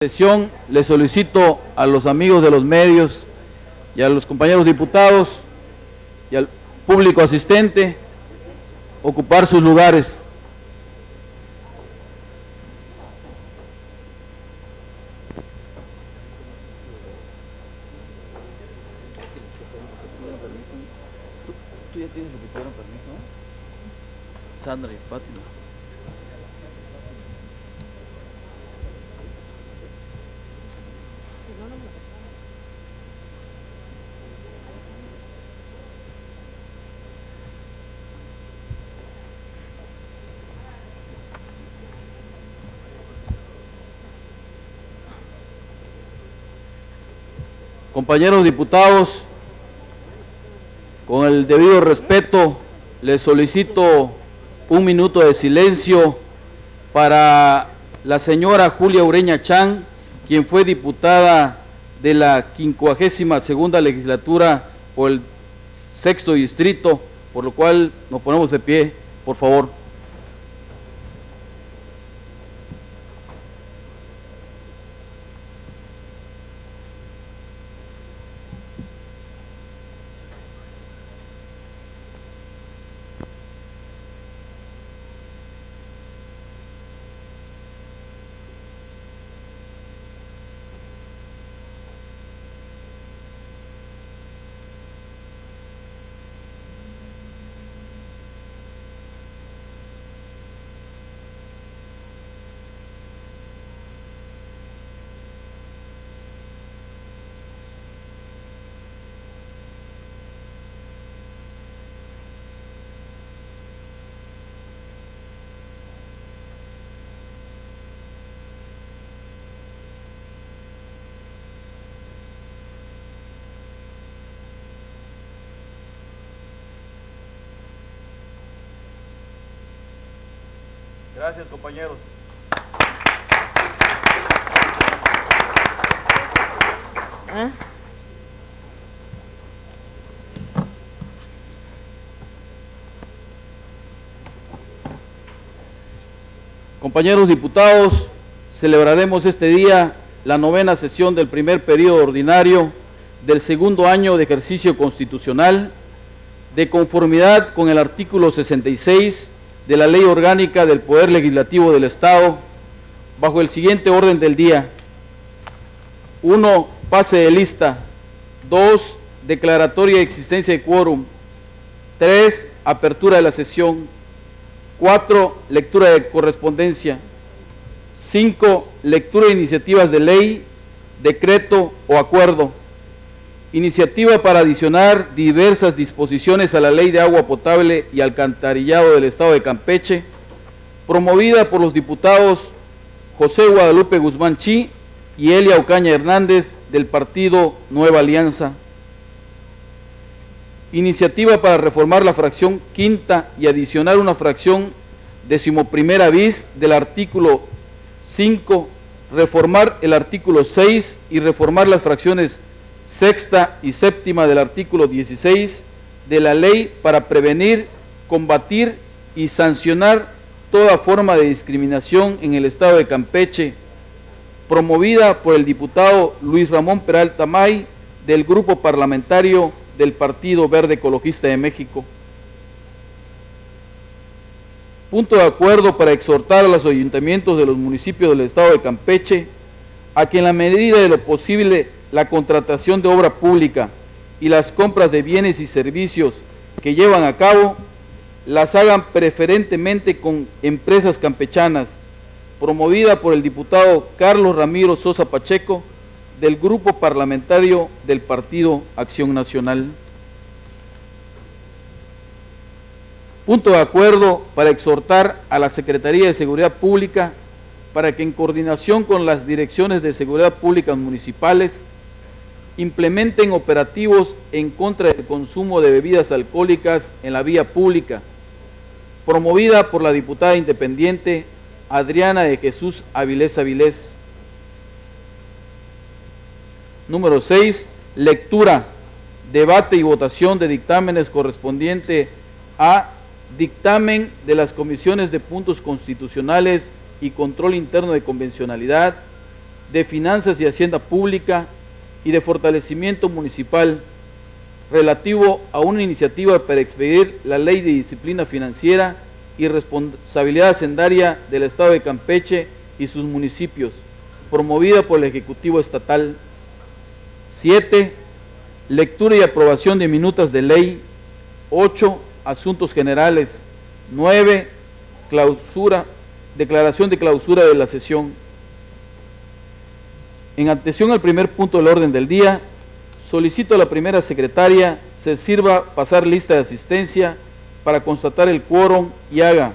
sesión le solicito a los amigos de los medios y a los compañeros diputados y al público asistente ocupar sus lugares. ¿Tú ya tienes lo que te dieron permiso? Sandra y Fátima. Compañeros diputados, con el debido respeto, les solicito un minuto de silencio para la señora Julia Ureña Chan, quien fue diputada de la 52ª legislatura por el 6º distrito, por lo cual nos ponemos de pie, por favor. Gracias, compañeros. Compañeros diputados, celebraremos este día la 9ª sesión del primer periodo ordinario del segundo año de ejercicio constitucional, de conformidad con el artículo 66 de la Ley Orgánica del Poder Legislativo del Estado, bajo el siguiente orden del día. 1. Pase de lista. 2. Declaratoria de existencia de quórum. 3. Apertura de la sesión. 4. Lectura de correspondencia. 5. Lectura de iniciativas de ley, decreto o acuerdo. Iniciativa para adicionar diversas disposiciones a la Ley de Agua Potable y Alcantarillado del Estado de Campeche, promovida por los diputados José Guadalupe Guzmán Chi y Elia Ocaña Hernández del partido Nueva Alianza. Iniciativa para reformar la fracción quinta y adicionar una fracción 11ª bis del artículo 5, reformar el artículo 6 y reformar las fracciones sexta y séptima del artículo 16 de la ley para prevenir, combatir y sancionar toda forma de discriminación en el estado de Campeche, promovida por el diputado Luis Ramón Peralta May del grupo parlamentario del Partido Verde Ecologista de México. Punto de acuerdo para exhortar a los ayuntamientos de los municipios del estado de Campeche a que en la medida de lo posible la contratación de obra pública y las compras de bienes y servicios que llevan a cabo las hagan preferentemente con empresas campechanas, promovida por el diputado Carlos Ramiro Sosa Pacheco del grupo parlamentario del Partido Acción Nacional. Punto de acuerdo para exhortar a la Secretaría de Seguridad Pública para que en coordinación con las direcciones de seguridad pública municipales implementen operativos en contra del consumo de bebidas alcohólicas en la vía pública, promovida por la diputada independiente Adriana de Jesús Avilés Avilés. Número 6. Lectura, debate y votación de dictámenes correspondiente a dictamen de las comisiones de puntos constitucionales y control interno de convencionalidad, de Finanzas y Hacienda Pública y de Fortalecimiento Municipal relativo a una iniciativa para expedir la Ley de Disciplina Financiera y Responsabilidad Hacendaria del Estado de Campeche y sus municipios, promovida por el Ejecutivo Estatal. 7. Lectura y aprobación de minutas de ley. 8. Asuntos generales. 9. Declaración de clausura de la sesión. En atención al primer punto del orden del día, solicito a la primera secretaria se sirva pasar lista de asistencia para constatar el quórum y haga,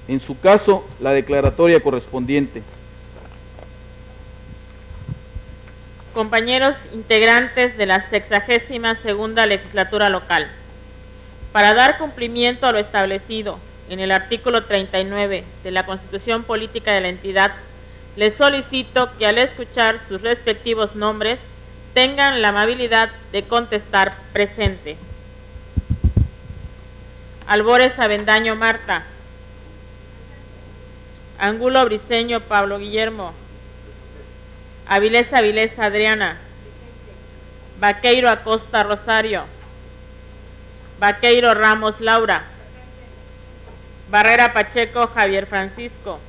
en su caso, la declaratoria correspondiente. Compañeros integrantes de la 62ª Legislatura Local, para dar cumplimiento a lo establecido en el artículo 39 de la Constitución Política de la entidad, les solicito que al escuchar sus respectivos nombres tengan la amabilidad de contestar presente. Albores Avendaño Marta. Angulo Briceño Pablo Guillermo. Avilés Adriana. Vaqueiro Acosta Rosario. Vaqueiro Ramos Laura. Barrera Pacheco Javier Francisco.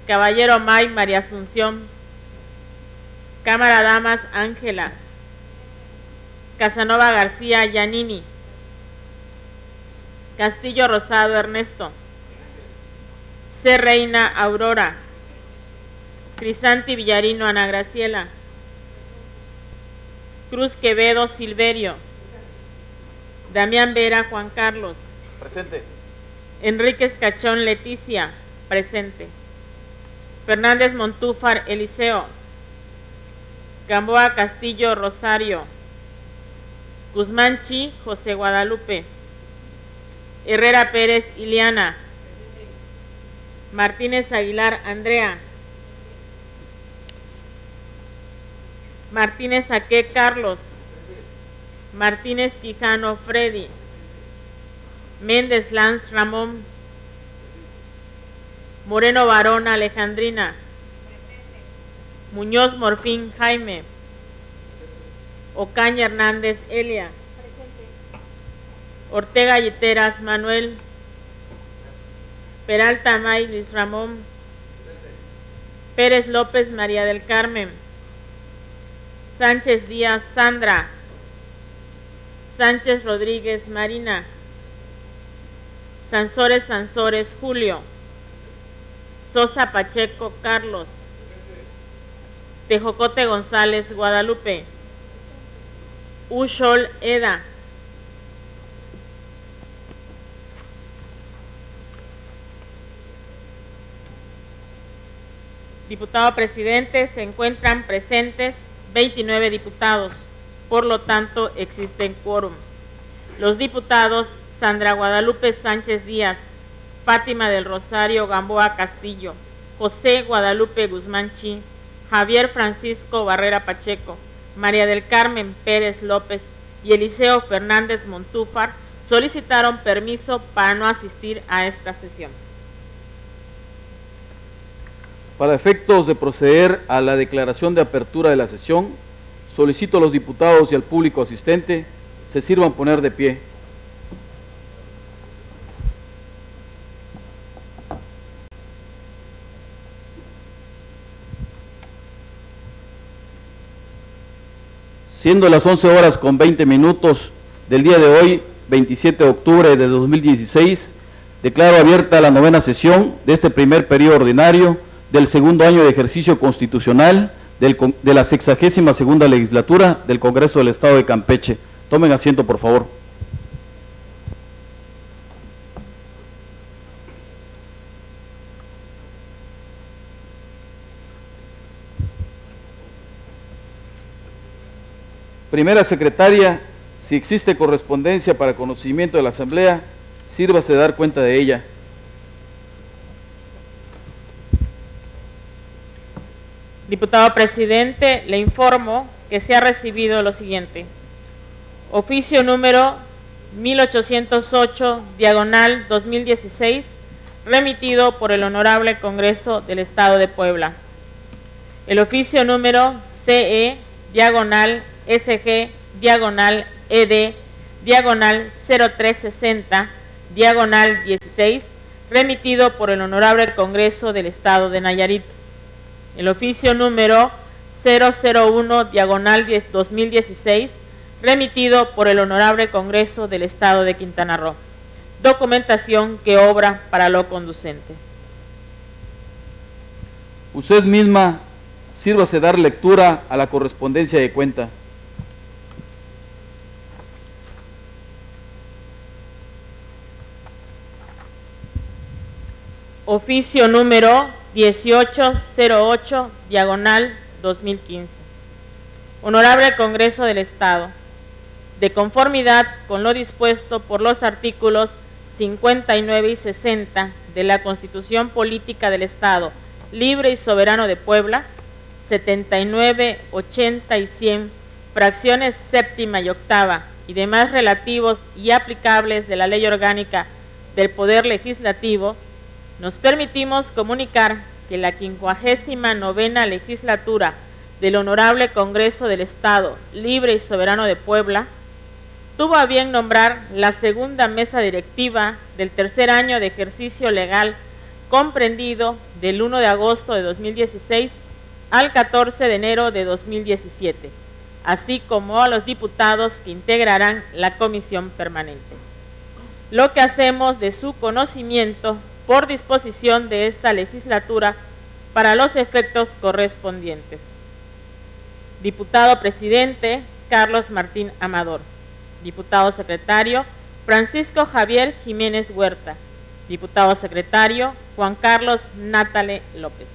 Caballero May María Asunción. Cámara Damas Ángela. Casanova García Yanini. Castillo Rosado Ernesto. C. Reina Aurora. Crisanti Villarino Ana Graciela. Cruz Quevedo Silverio. Damián Vera Juan Carlos. Presente. Enríquez Cachón Leticia. Presente. Fernández Montúfar Eliseo. Gamboa Castillo Rosario. Guzmán Chi José Guadalupe. Herrera Pérez Iliana. Martínez Aguilar Andrea. Martínez Aque Carlos. Martínez Quijano Freddy. Méndez Lanz Ramón. Moreno Barón Alejandrina. Muñoz Morfín Jaime. Ocaña Hernández Elia. Ortega Yiteras Manuel. Peralta May Luis Ramón. Pérez López María del Carmen. Sánchez Díaz Sandra. Sánchez Rodríguez Marina. Sansores Julio. Sosa Pacheco Carlos. Tejocote González Guadalupe. Ushol Eda. Diputado presidente, se encuentran presentes 29 diputados, por lo tanto existen quórum. Los diputados Sandra Guadalupe Sánchez Díaz, Fátima del Rosario Gamboa Castillo, José Guadalupe Guzmán Chi, Javier Francisco Barrera Pacheco, María del Carmen Pérez López y Eliseo Fernández Montúfar solicitaron permiso para no asistir a esta sesión. Para efectos de proceder a la declaración de apertura de la sesión, solicito a los diputados y al público asistente se sirvan poner de pie. Siendo las 11:20 del día de hoy, 27 de octubre de 2016, declaro abierta la 9ª sesión de este primer periodo ordinario del segundo año de ejercicio constitucional de la 62ª Legislatura del Congreso del Estado de Campeche. Tomen asiento, por favor. Primera secretaria, si existe correspondencia para conocimiento de la Asamblea, sírvase de dar cuenta de ella. Diputado presidente, le informo que se ha recibido lo siguiente. Oficio número 1808/2016, remitido por el Honorable Congreso del Estado de Puebla. El oficio número CE, diagonal SG, diagonal ED, diagonal 0360, diagonal 16, remitido por el Honorable Congreso del Estado de Nayarit. El oficio número 001, diagonal 2016, remitido por el Honorable Congreso del Estado de Quintana Roo. Documentación que obra para lo conducente. Usted misma sírvase dar lectura a la correspondencia de cuenta. Oficio número 1808, diagonal 2015. Honorable Congreso del Estado, de conformidad con lo dispuesto por los artículos 59 y 60 de la Constitución Política del Estado Libre y Soberano de Puebla, 79, 80 y 100, fracciones séptima y octava y demás relativos y aplicables de la Ley Orgánica del Poder Legislativo, nos permitimos comunicar que la 59ª legislatura del Honorable Congreso del Estado Libre y Soberano de Puebla tuvo a bien nombrar la segunda mesa directiva del tercer año de ejercicio legal comprendido del 1 de agosto de 2016 al 14 de enero de 2017, así como a los diputados que integrarán la comisión permanente. Lo que hacemos de su conocimiento por disposición de esta legislatura para los efectos correspondientes. Diputado presidente, Carlos Martín Amador. Diputado secretario, Francisco Javier Jiménez Huerta. Diputado secretario, Juan Carlos Natale López.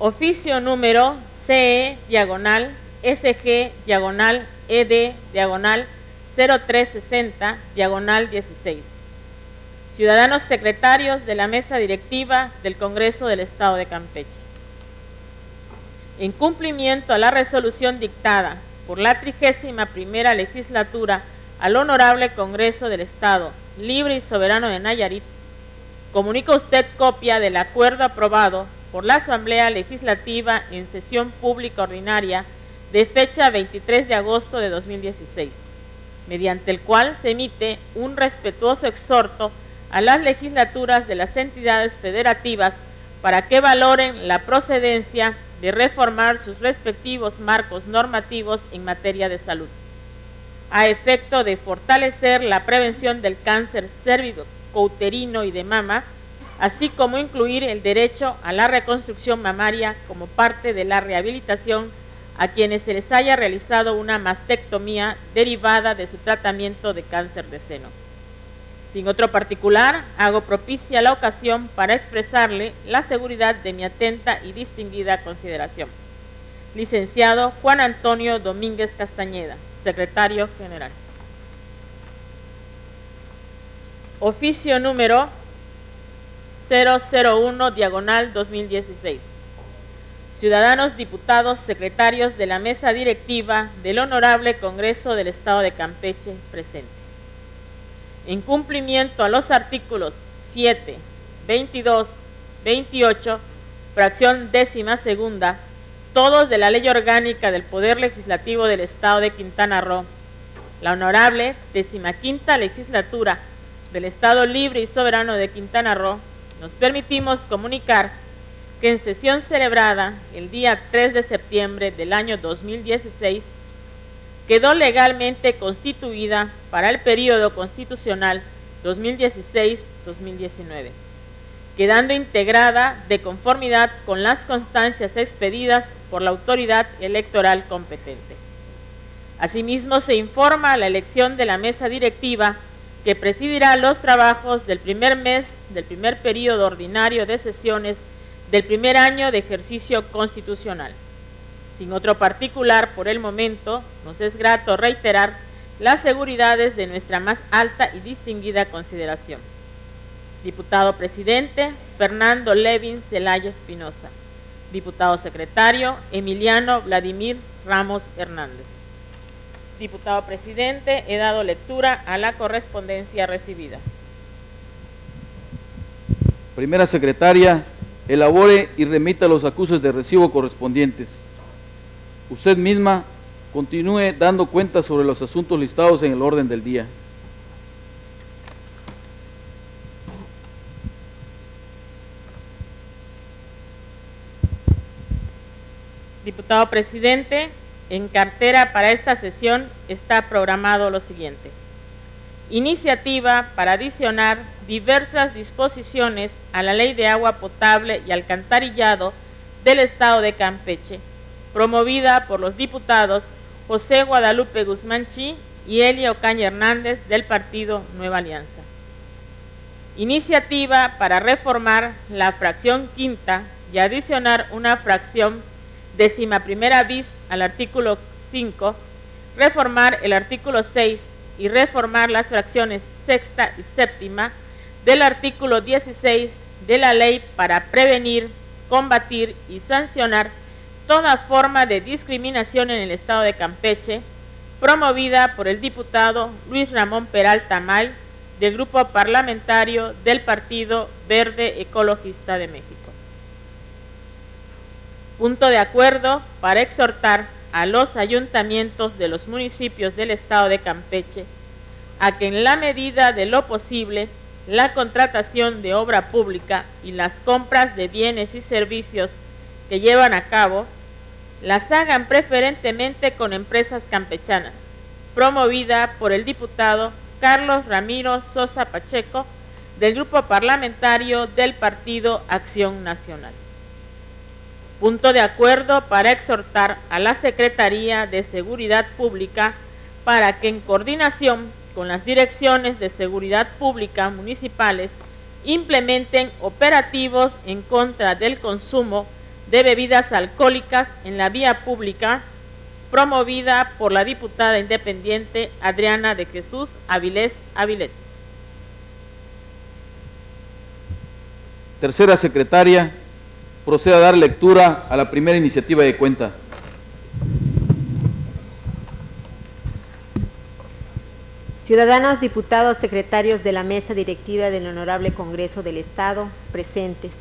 Oficio número CE, diagonal, SG, diagonal, ED, diagonal, 0360, diagonal 16. Ciudadanos secretarios de la mesa directiva del Congreso del Estado de Campeche. En cumplimiento a la resolución dictada por la 31ª legislatura al Honorable Congreso del Estado Libre y Soberano de Nayarit, comunica usted copia del acuerdo aprobado por la Asamblea Legislativa en sesión pública ordinaria de fecha 23 de agosto de 2016, mediante el cual se emite un respetuoso exhorto a las legislaturas de las entidades federativas para que valoren la procedencia de reformar sus respectivos marcos normativos en materia de salud, a efecto de fortalecer la prevención del cáncer cervicouterino y de mama, así como incluir el derecho a la reconstrucción mamaria como parte de la rehabilitación a quienes se les haya realizado una mastectomía derivada de su tratamiento de cáncer de seno. Sin otro particular, hago propicia la ocasión para expresarle la seguridad de mi atenta y distinguida consideración. Licenciado Juan Antonio Domínguez Castañeda, Secretario General. Oficio número 001, diagonal 2016. Ciudadanos diputados secretarios de la mesa directiva del Honorable Congreso del Estado de Campeche presente. En cumplimiento a los artículos 7, 22, 28, fracción 12ª, todos de la Ley Orgánica del Poder Legislativo del Estado de Quintana Roo, la Honorable 15ª Legislatura del Estado Libre y Soberano de Quintana Roo, nos permitimos comunicar que en sesión celebrada el día 3 de septiembre del año 2016, quedó legalmente constituida para el periodo constitucional 2016-2019, quedando integrada de conformidad con las constancias expedidas por la autoridad electoral competente. Asimismo, se informa la elección de la mesa directiva que presidirá los trabajos del primer mes del primer periodo ordinario de sesiones del primer año de ejercicio constitucional. Sin otro particular, por el momento, nos es grato reiterar las seguridades de nuestra más alta y distinguida consideración. Diputado presidente, Fernando Levin Zelaya Espinosa. Diputado secretario, Emiliano Vladimir Ramos Hernández. Diputado presidente, he dado lectura a la correspondencia recibida. Primera secretaria, elabore y remita los acuses de recibo correspondientes. Usted misma continúe dando cuenta sobre los asuntos listados en el orden del día. Diputado presidente, en cartera para esta sesión está programado lo siguiente: iniciativa para adicionar diversas disposiciones a la Ley de Agua Potable y Alcantarillado del Estado de Campeche, promovida por los diputados José Guadalupe Guzmán Chi y Elia Ocaña Hernández del partido Nueva Alianza. Iniciativa para reformar la fracción quinta y adicionar una fracción 11ª bis al artículo 5, reformar el artículo 6 y reformar las fracciones sexta y séptima del artículo 16 de la ley para prevenir, combatir y sancionar toda forma de discriminación en el Estado de Campeche, promovida por el diputado Luis Ramón Peralta May, del Grupo Parlamentario del Partido Verde Ecologista de México. Punto de acuerdo para exhortar a los ayuntamientos de los municipios del Estado de Campeche a que en la medida de lo posible la contratación de obra pública y las compras de bienes y servicios que llevan a cabo las hagan preferentemente con empresas campechanas, promovida por el diputado Carlos Ramiro Sosa Pacheco, del Grupo Parlamentario del Partido Acción Nacional. Punto de acuerdo para exhortar a la Secretaría de Seguridad Pública para que en coordinación con las direcciones de seguridad pública municipales implementen operativos en contra del consumo de bebidas alcohólicas en la vía pública, promovida por la diputada independiente Adriana de Jesús Avilés Avilés. Tercera secretaria, proceda a dar lectura a la primera iniciativa de cuenta. Ciudadanos, diputados, secretarios de la mesa directiva del Honorable Congreso del Estado, presentes.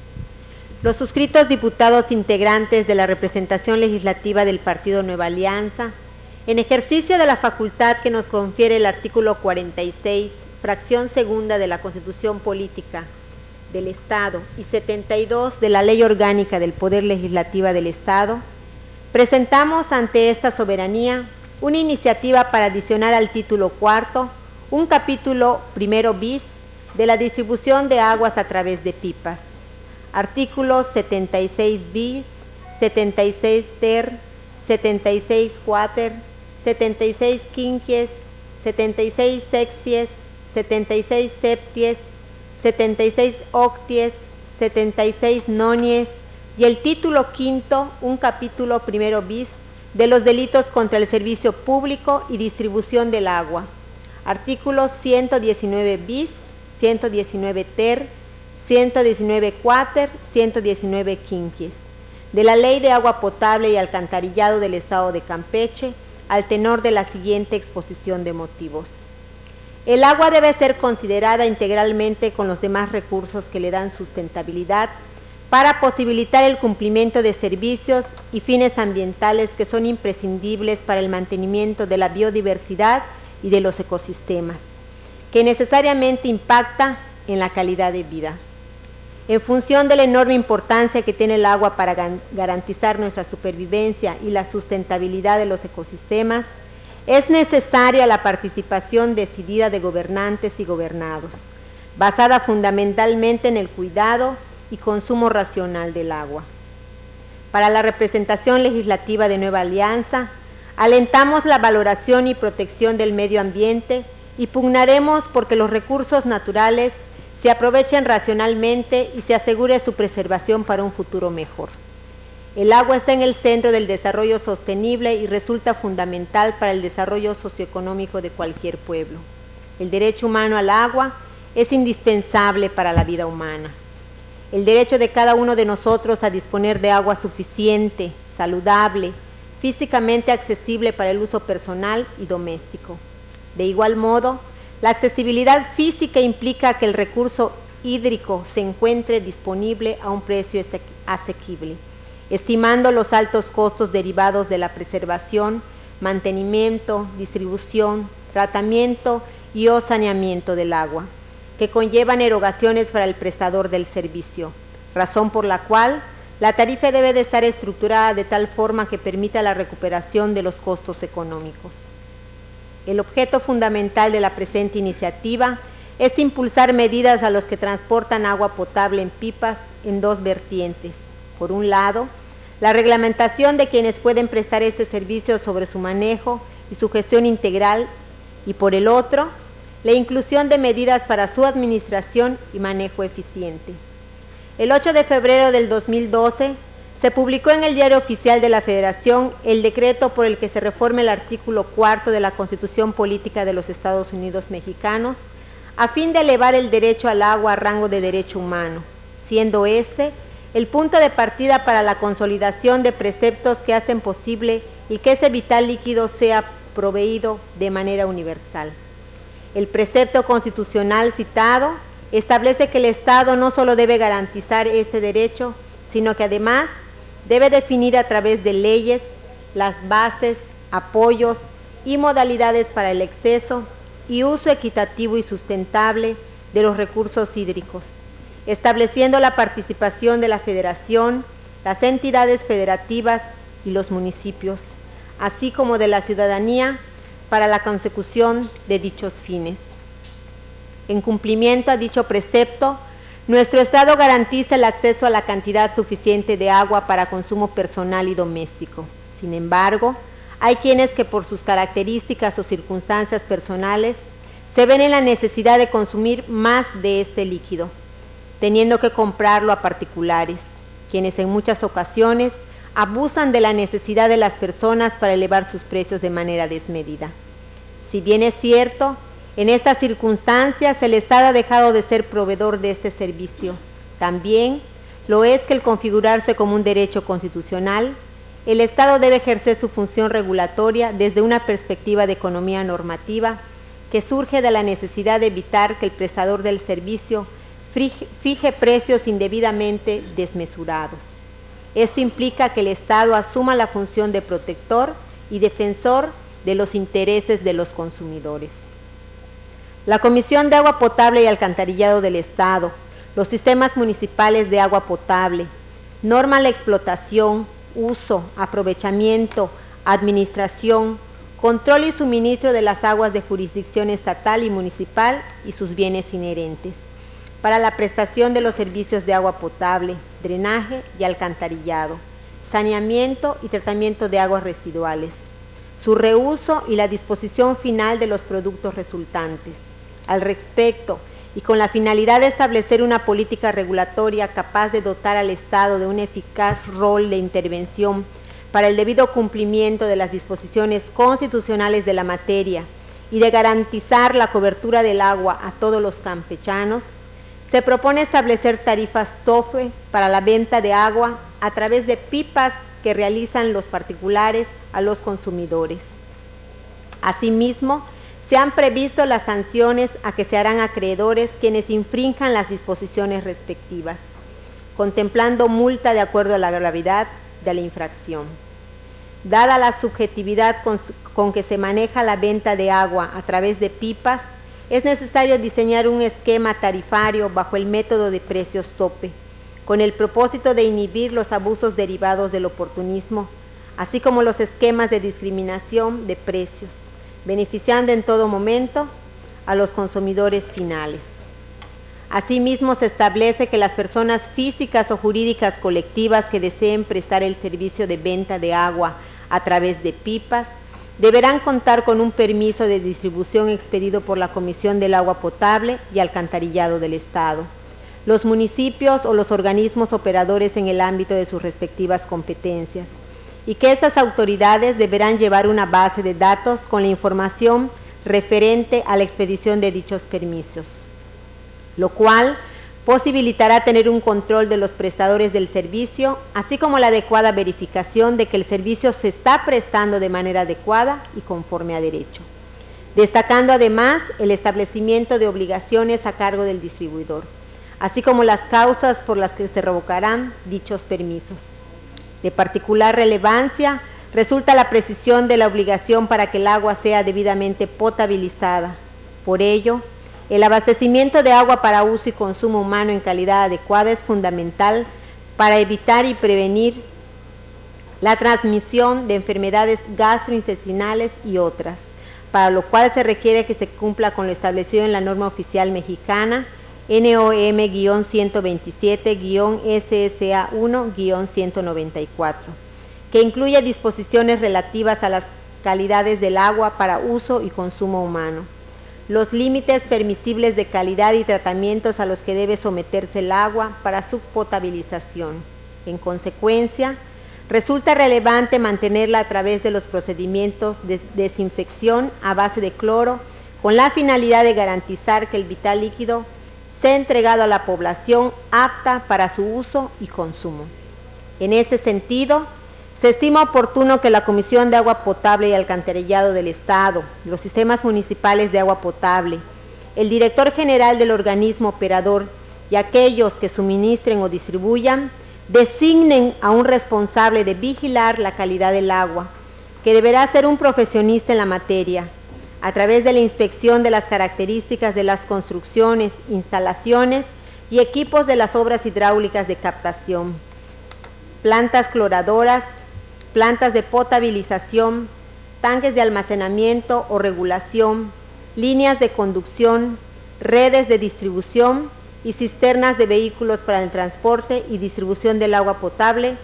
Los suscritos diputados integrantes de la representación legislativa del Partido Nueva Alianza, en ejercicio de la facultad que nos confiere el artículo 46, fracción segunda de la Constitución Política del Estado y 72 de la Ley Orgánica del Poder Legislativo del Estado, presentamos ante esta soberanía una iniciativa para adicionar al título cuarto un capítulo primero bis de la distribución de aguas a través de pipas. Artículos 76 bis, 76 ter, 76 quater, 76 quinquies, 76 sexties, 76 septies, 76 octies, 76 nonies y el título quinto, un capítulo primero bis de los delitos contra el servicio público y distribución del agua. Artículos 119 bis, 119 ter, 119 quater, 119 quinquies de la Ley de Agua Potable y Alcantarillado del Estado de Campeche, al tenor de la siguiente exposición de motivos. El agua debe ser considerada integralmente con los demás recursos que le dan sustentabilidad para posibilitar el cumplimiento de servicios y fines ambientales que son imprescindibles para el mantenimiento de la biodiversidad y de los ecosistemas, que necesariamente impacta en la calidad de vida. En función de la enorme importancia que tiene el agua para garantizar nuestra supervivencia y la sustentabilidad de los ecosistemas, es necesaria la participación decidida de gobernantes y gobernados, basada fundamentalmente en el cuidado y consumo racional del agua. Para la representación legislativa de Nueva Alianza, alentamos la valoración y protección del medio ambiente y pugnaremos porque los recursos naturales se aprovechen racionalmente y se asegure su preservación para un futuro mejor. El agua está en el centro del desarrollo sostenible y resulta fundamental para el desarrollo socioeconómico de cualquier pueblo. El derecho humano al agua es indispensable para la vida humana. El derecho de cada uno de nosotros a disponer de agua suficiente, saludable, físicamente accesible para el uso personal y doméstico. De igual modo, la accesibilidad física implica que el recurso hídrico se encuentre disponible a un precio asequible, estimando los altos costos derivados de la preservación, mantenimiento, distribución, tratamiento y o saneamiento del agua, que conllevan erogaciones para el prestador del servicio, razón por la cual la tarifa debe de estar estructurada de tal forma que permita la recuperación de los costos económicos. El objeto fundamental de la presente iniciativa es impulsar medidas a los que transportan agua potable en pipas en dos vertientes. Por un lado, la reglamentación de quienes pueden prestar este servicio sobre su manejo y su gestión integral, y por el otro, la inclusión de medidas para su administración y manejo eficiente. El 8 de febrero del 2012 se publicó en el Diario Oficial de la Federación el decreto por el que se reforma el artículo 4 de la Constitución Política de los Estados Unidos Mexicanos, a fin de elevar el derecho al agua a rango de derecho humano, siendo este el punto de partida para la consolidación de preceptos que hacen posible el que ese vital líquido sea proveído de manera universal. El precepto constitucional citado establece que el Estado no solo debe garantizar este derecho, sino que además debe definir a través de leyes las bases, apoyos y modalidades para el acceso y uso equitativo y sustentable de los recursos hídricos, estableciendo la participación de la Federación, las entidades federativas y los municipios, así como de la ciudadanía para la consecución de dichos fines. En cumplimiento a dicho precepto, nuestro Estado garantiza el acceso a la cantidad suficiente de agua para consumo personal y doméstico. Sin embargo, hay quienes que por sus características o circunstancias personales se ven en la necesidad de consumir más de este líquido, teniendo que comprarlo a particulares, quienes en muchas ocasiones abusan de la necesidad de las personas para elevar sus precios de manera desmedida. Si bien es cierto, en estas circunstancias el Estado ha dejado de ser proveedor de este servicio. También lo es que al configurarse como un derecho constitucional, el Estado debe ejercer su función regulatoria desde una perspectiva de economía normativa que surge de la necesidad de evitar que el prestador del servicio fije precios indebidamente desmesurados. Esto implica que el Estado asuma la función de protector y defensor de los intereses de los consumidores. La Comisión de Agua Potable y Alcantarillado del Estado, los sistemas municipales de agua potable, norma la explotación, uso, aprovechamiento, administración, control y suministro de las aguas de jurisdicción estatal y municipal y sus bienes inherentes, para la prestación de los servicios de agua potable, drenaje y alcantarillado, saneamiento y tratamiento de aguas residuales, su reuso y la disposición final de los productos resultantes. Al respecto, y con la finalidad de establecer una política regulatoria capaz de dotar al Estado de un eficaz rol de intervención para el debido cumplimiento de las disposiciones constitucionales de la materia y de garantizar la cobertura del agua a todos los campechanos, se propone establecer tarifas TOFE para la venta de agua a través de pipas que realizan los particulares a los consumidores. Asimismo, se han previsto las sanciones a que se harán acreedores quienes infrinjan las disposiciones respectivas, contemplando multa de acuerdo a la gravedad de la infracción. Dada la subjetividad con que se maneja la venta de agua a través de pipas, es necesario diseñar un esquema tarifario bajo el método de precios tope, con el propósito de inhibir los abusos derivados del oportunismo, así como los esquemas de discriminación de precios, beneficiando en todo momento a los consumidores finales. Asimismo, se establece que las personas físicas o jurídicas colectivas que deseen prestar el servicio de venta de agua a través de pipas deberán contar con un permiso de distribución expedido por la Comisión del Agua Potable y Alcantarillado del Estado, los municipios o los organismos operadores en el ámbito de sus respectivas competencias, y que estas autoridades deberán llevar una base de datos con la información referente a la expedición de dichos permisos, lo cual posibilitará tener un control de los prestadores del servicio, así como la adecuada verificación de que el servicio se está prestando de manera adecuada y conforme a derecho, destacando además el establecimiento de obligaciones a cargo del distribuidor, así como las causas por las que se revocarán dichos permisos. De particular relevancia resulta la precisión de la obligación para que el agua sea debidamente potabilizada. Por ello, el abastecimiento de agua para uso y consumo humano en calidad adecuada es fundamental para evitar y prevenir la transmisión de enfermedades gastrointestinales y otras, para lo cual se requiere que se cumpla con lo establecido en la norma oficial mexicana NOM-127-SSA1-194, que incluye disposiciones relativas a las calidades del agua para uso y consumo humano, los límites permisibles de calidad y tratamientos a los que debe someterse el agua para su potabilización. En consecuencia, resulta relevante mantenerla a través de los procedimientos de desinfección a base de cloro, con la finalidad de garantizar que el vital líquido sea entregado a la población apta para su uso y consumo. En este sentido, se estima oportuno que la Comisión de Agua Potable y Alcantarillado del Estado, los sistemas municipales de agua potable, el director general del organismo operador y aquellos que suministren o distribuyan, designen a un responsable de vigilar la calidad del agua, que deberá ser un profesionista en la materia, a través de la inspección de las características de las construcciones, instalaciones y equipos de las obras hidráulicas de captación, plantas cloradoras, plantas de potabilización, tanques de almacenamiento o regulación, líneas de conducción, redes de distribución y cisternas de vehículos para el transporte y distribución del agua potable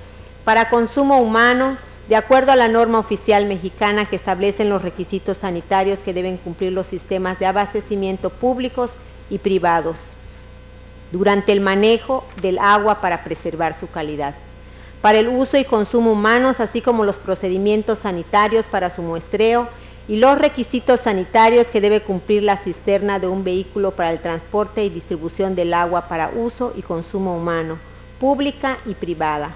para consumo humano, de acuerdo a la norma oficial mexicana que establecen los requisitos sanitarios que deben cumplir los sistemas de abastecimiento públicos y privados durante el manejo del agua para preservar su calidad, para el uso y consumo humanos, así como los procedimientos sanitarios para su muestreo y los requisitos sanitarios que debe cumplir la cisterna de un vehículo para el transporte y distribución del agua para uso y consumo humano, pública y privada.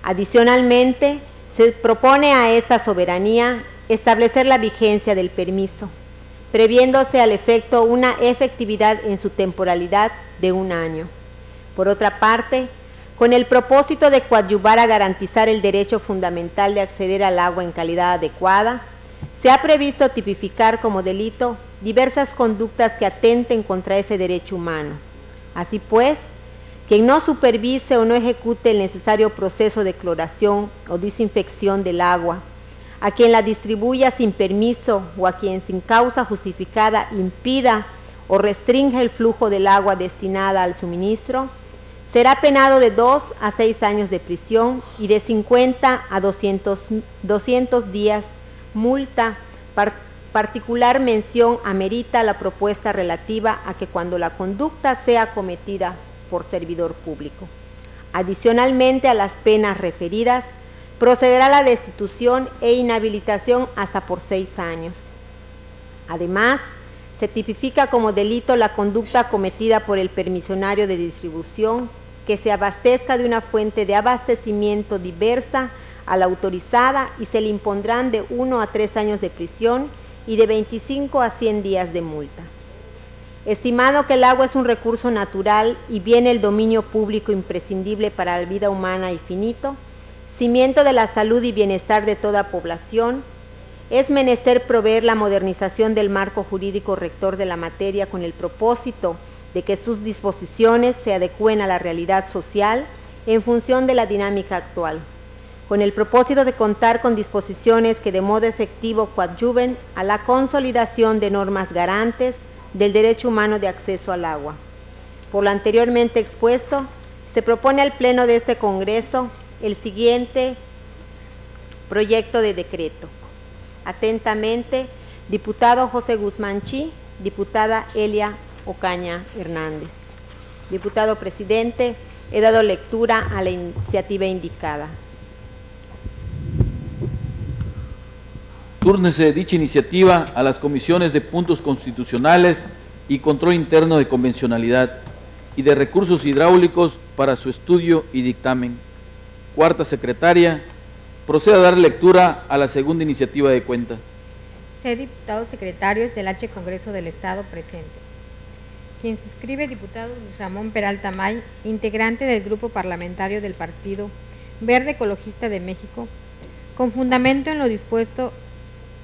Adicionalmente, se propone a esta soberanía establecer la vigencia del permiso, previéndose al efecto una efectividad en su temporalidad de 1 año. Por otra parte, con el propósito de coadyuvar a garantizar el derecho fundamental de acceder al agua en calidad adecuada, se ha previsto tipificar como delito diversas conductas que atenten contra ese derecho humano. Así pues, quien no supervise o no ejecute el necesario proceso de cloración o desinfección del agua, a quien la distribuya sin permiso o a quien sin causa justificada impida o restrinja el flujo del agua destinada al suministro, será penado de 2 a 6 años de prisión y de 50 a 200 días multa. Particular mención amerita la propuesta relativa a que cuando la conducta sea cometida por servidor público. Adicionalmente a las penas referidas, procederá la destitución e inhabilitación hasta por 6 años. Además, se tipifica como delito la conducta cometida por el permisionario de distribución que se abastezca de una fuente de abastecimiento diversa a la autorizada y se le impondrán de 1 a 3 años de prisión y de 25 a 100 días de multa. Estimado que el agua es un recurso natural y bien el dominio público imprescindible para la vida humana y finito, cimiento de la salud y bienestar de toda población, es menester proveer la modernización del marco jurídico rector de la materia con el propósito de que sus disposiciones se adecúen a la realidad social en función de la dinámica actual, con el propósito de contar con disposiciones que de modo efectivo coadyuven a la consolidación de normas garantes del derecho humano de acceso al agua. Por lo anteriormente expuesto, se propone al Pleno de este Congreso el siguiente proyecto de decreto. Atentamente, diputado José Guzmán Chi, diputada Elia Ocaña Hernández. Diputado presidente, he dado lectura a la iniciativa indicada. Túrnese dicha iniciativa a las comisiones de puntos constitucionales y control interno de convencionalidad y de recursos hidráulicos para su estudio y dictamen. Cuarta secretaria, proceda a dar lectura a la segunda iniciativa de cuenta. C. Diputados secretarios del H. Congreso del Estado presente. Quien suscribe, diputado Luis Ramón Peralta May, integrante del Grupo Parlamentario del Partido Verde Ecologista de México, con fundamento en lo dispuesto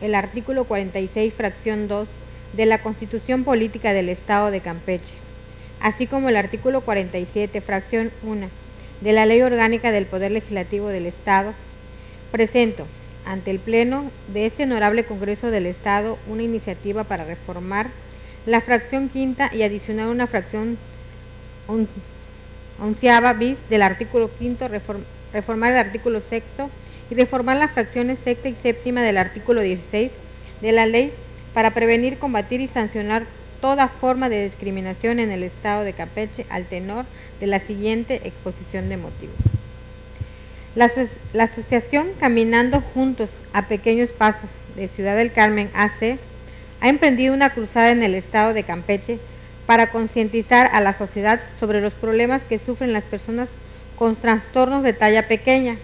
el artículo 46, fracción 2 de la Constitución Política del Estado de Campeche, así como el artículo 47, fracción 1 de la Ley Orgánica del Poder Legislativo del Estado, presento ante el Pleno de este honorable Congreso del Estado una iniciativa para reformar la fracción quinta y adicionar una fracción onceava bis del artículo quinto, reformar el artículo sexto y reformar las fracciones sexta y séptima del artículo 16 de la ley para prevenir, combatir y sancionar toda forma de discriminación en el Estado de Campeche al tenor de la siguiente exposición de motivos. La asociación Caminando Juntos a Pequeños Pasos de Ciudad del Carmen AC ha emprendido una cruzada en el Estado de Campeche para concientizar a la sociedad sobre los problemas que sufren las personas con trastornos de talla pequeña.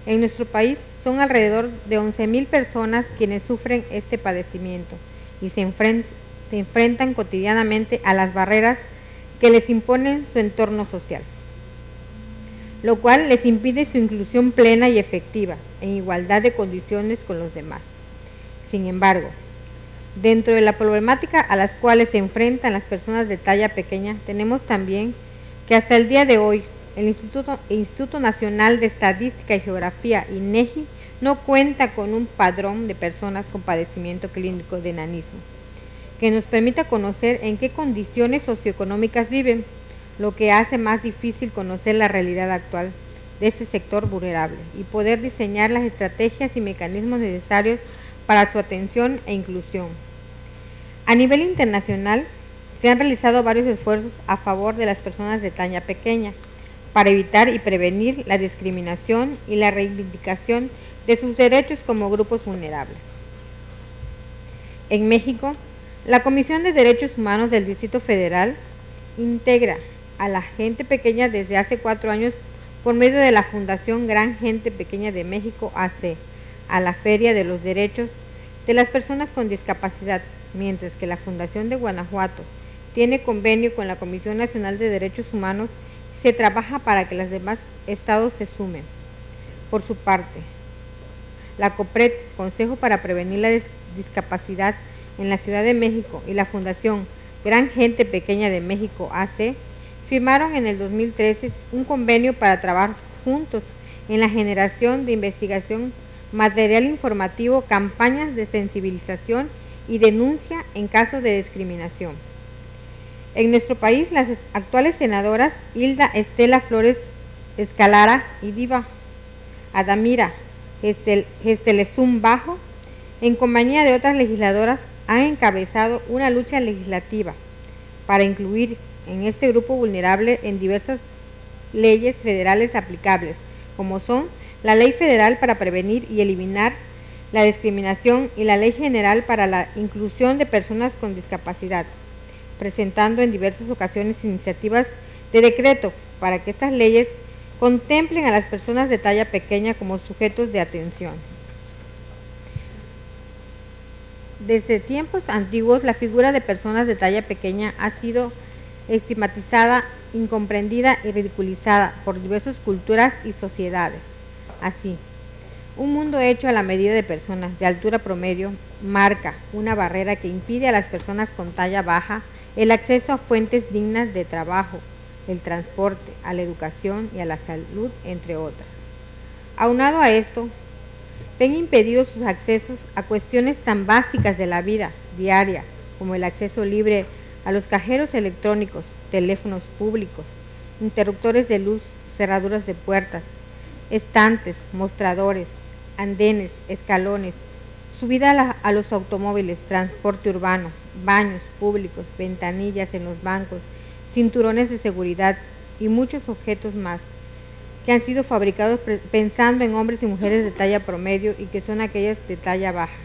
En nuestro país son alrededor de 11,000 personas quienes sufren este padecimiento y se enfrentan cotidianamente a las barreras que les imponen su entorno social, lo cual les impide su inclusión plena y efectiva, en igualdad de condiciones con los demás. Sin embargo, dentro de la problemática a las cuales se enfrentan las personas de talla pequeña, tenemos también que hasta el día de hoy el Instituto Nacional de Estadística y Geografía, INEGI, no cuenta con un padrón de personas con padecimiento clínico de enanismo que nos permita conocer en qué condiciones socioeconómicas viven, lo que hace más difícil conocer la realidad actual de ese sector vulnerable y poder diseñar las estrategias y mecanismos necesarios para su atención e inclusión. A nivel internacional, se han realizado varios esfuerzos a favor de las personas de talla pequeña para evitar y prevenir la discriminación y la reivindicación de sus derechos como grupos vulnerables. En México, la Comisión de Derechos Humanos del Distrito Federal integra a la gente pequeña desde hace 4 años por medio de la Fundación Gran Gente Pequeña de México AC, a la Feria de los Derechos de las Personas con Discapacidad, mientras que la Fundación de Guanajuato tiene convenio con la Comisión Nacional de Derechos Humanos y se trabaja para que los demás estados se sumen. Por su parte, la COPRED, Consejo para Prevenir la Discapacidad en la Ciudad de México, y la Fundación Gran Gente Pequeña de México AC firmaron en el 2013 un convenio para trabajar juntos en la generación de investigación, material informativo, campañas de sensibilización y denuncia en casos de discriminación. En nuestro país, las actuales senadoras Hilda Estela Flores Escalara y Diva Adamira Gestelezún Bajo, en compañía de otras legisladoras, han encabezado una lucha legislativa para incluir en este grupo vulnerable en diversas leyes federales aplicables, como son la Ley Federal para Prevenir y Eliminar la Discriminación y la Ley General para la Inclusión de Personas con Discapacidad, presentando en diversas ocasiones iniciativas de decreto para que estas leyes contemplen a las personas de talla pequeña como sujetos de atención. Desde tiempos antiguos, la figura de personas de talla pequeña ha sido estigmatizada, incomprendida y ridiculizada por diversas culturas y sociedades. Así, un mundo hecho a la medida de personas de altura promedio marca una barrera que impide a las personas con talla baja el acceso a fuentes dignas de trabajo, el transporte, a la educación y a la salud, entre otras. Aunado a esto, ven impedidos sus accesos a cuestiones tan básicas de la vida diaria como el acceso libre a los cajeros electrónicos, teléfonos públicos, interruptores de luz, cerraduras de puertas, estantes, mostradores, andenes, escalones, subida a los automóviles, transporte urbano, baños públicos, ventanillas en los bancos, cinturones de seguridad y muchos objetos más que han sido fabricados pensando en hombres y mujeres de talla promedio y que son aquellas de talla baja,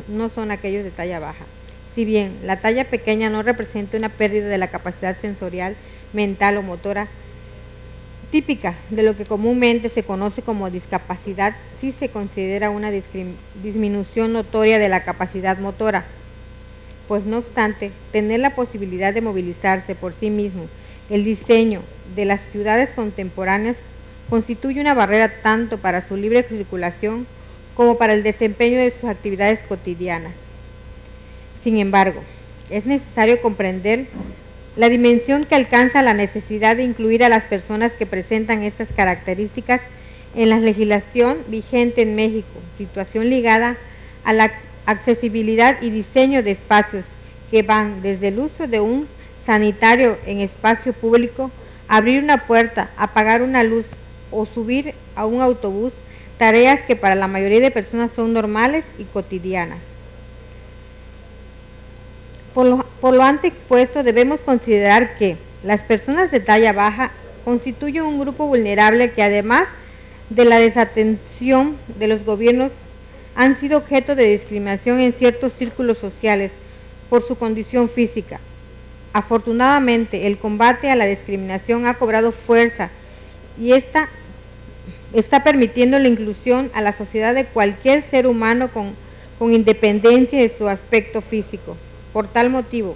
no son aquellos de talla baja. Si bien la talla pequeña no representa una pérdida de la capacidad sensorial, mental o motora típica de lo que comúnmente se conoce como discapacidad, sí se considera una disminución notoria de la capacidad motora, pues no obstante tener la posibilidad de movilizarse por sí mismo, el diseño de las ciudades contemporáneas constituye una barrera tanto para su libre circulación como para el desempeño de sus actividades cotidianas. Sin embargo, es necesario comprender la dimensión que alcanza la necesidad de incluir a las personas que presentan estas características en la legislación vigente en México, situación ligada a la accesibilidad y diseño de espacios que van desde el uso de un sanitario en espacio público, abrir una puerta, apagar una luz o subir a un autobús, tareas que para la mayoría de personas son normales y cotidianas. Por lo antes expuesto, debemos considerar que las personas de talla baja constituyen un grupo vulnerable que, además de la desatención de los gobiernos, han sido objeto de discriminación en ciertos círculos sociales por su condición física. Afortunadamente, el combate a la discriminación ha cobrado fuerza y está permitiendo la inclusión a la sociedad de cualquier ser humano con independencia de su aspecto físico. Por tal motivo,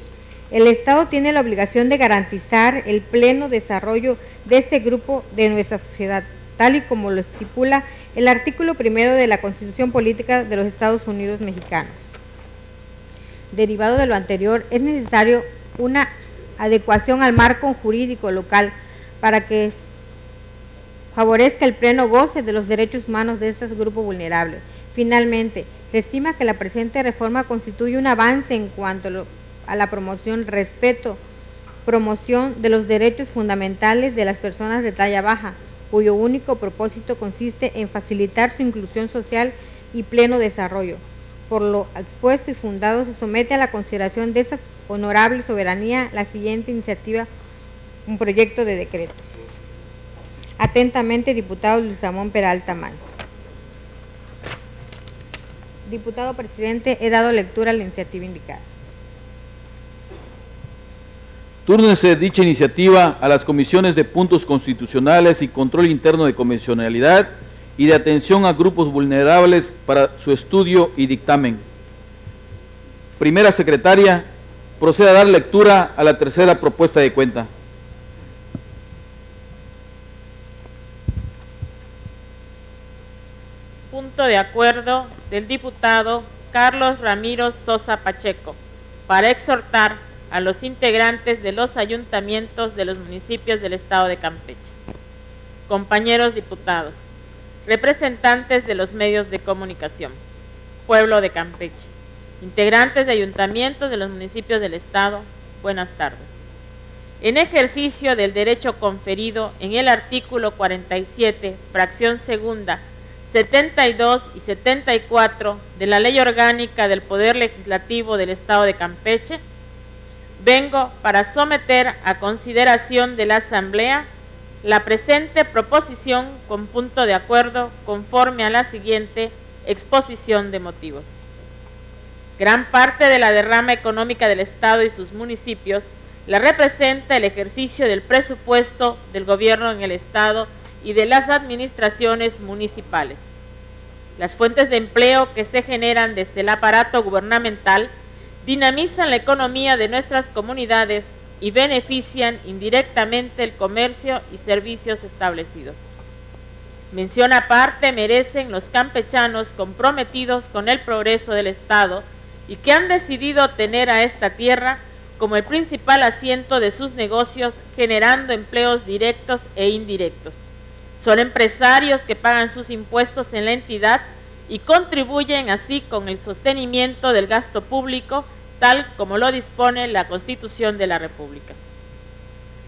el Estado tiene la obligación de garantizar el pleno desarrollo de este grupo de nuestra sociedad, tal y como lo estipula el artículo 1 de la Constitución Política de los Estados Unidos Mexicanos. Derivado de lo anterior, es necesario una adecuación al marco jurídico local para que favorezca el pleno goce de los derechos humanos de estos grupos vulnerables. Finalmente, se estima que la presente reforma constituye un avance en cuanto a la promoción, respeto, promoción de los derechos fundamentales de las personas de talla baja, cuyo único propósito consiste en facilitar su inclusión social y pleno desarrollo. Por lo expuesto y fundado, se somete a la consideración de esa honorable soberanía la siguiente iniciativa, un proyecto de decreto. Atentamente, diputado Luis Ramón Peralta Mayo. Diputado presidente, he dado lectura a la iniciativa indicada. Túrnese dicha iniciativa a las comisiones de puntos constitucionales y control interno de convencionalidad y de atención a grupos vulnerables para su estudio y dictamen. Primera secretaria, procede a dar lectura a la tercera propuesta de cuenta. Punto de acuerdo del diputado Carlos Ramiro Sosa Pacheco para exhortar a los integrantes de los ayuntamientos de los municipios del estado de Campeche. Compañeros diputados, representantes de los medios de comunicación, pueblo de Campeche, integrantes de ayuntamientos de los municipios del estado, buenas tardes. En ejercicio del derecho conferido en el artículo 47, fracción segunda, 72 y 74 de la Ley Orgánica del Poder Legislativo del Estado de Campeche, vengo para someter a consideración de la Asamblea la presente proposición con punto de acuerdo conforme a la siguiente exposición de motivos. Gran parte de la derrama económica del Estado y sus municipios la representa el ejercicio del presupuesto del gobierno en el Estado y de las administraciones municipales. Las fuentes de empleo que se generan desde el aparato gubernamental dinamizan la economía de nuestras comunidades y benefician indirectamente el comercio y servicios establecidos. Mención aparte merecen los campechanos comprometidos con el progreso del Estado y que han decidido tener a esta tierra como el principal asiento de sus negocios, generando empleos directos e indirectos. Son empresarios que pagan sus impuestos en la entidad y contribuyen así con el sostenimiento del gasto público, tal como lo dispone la Constitución de la República.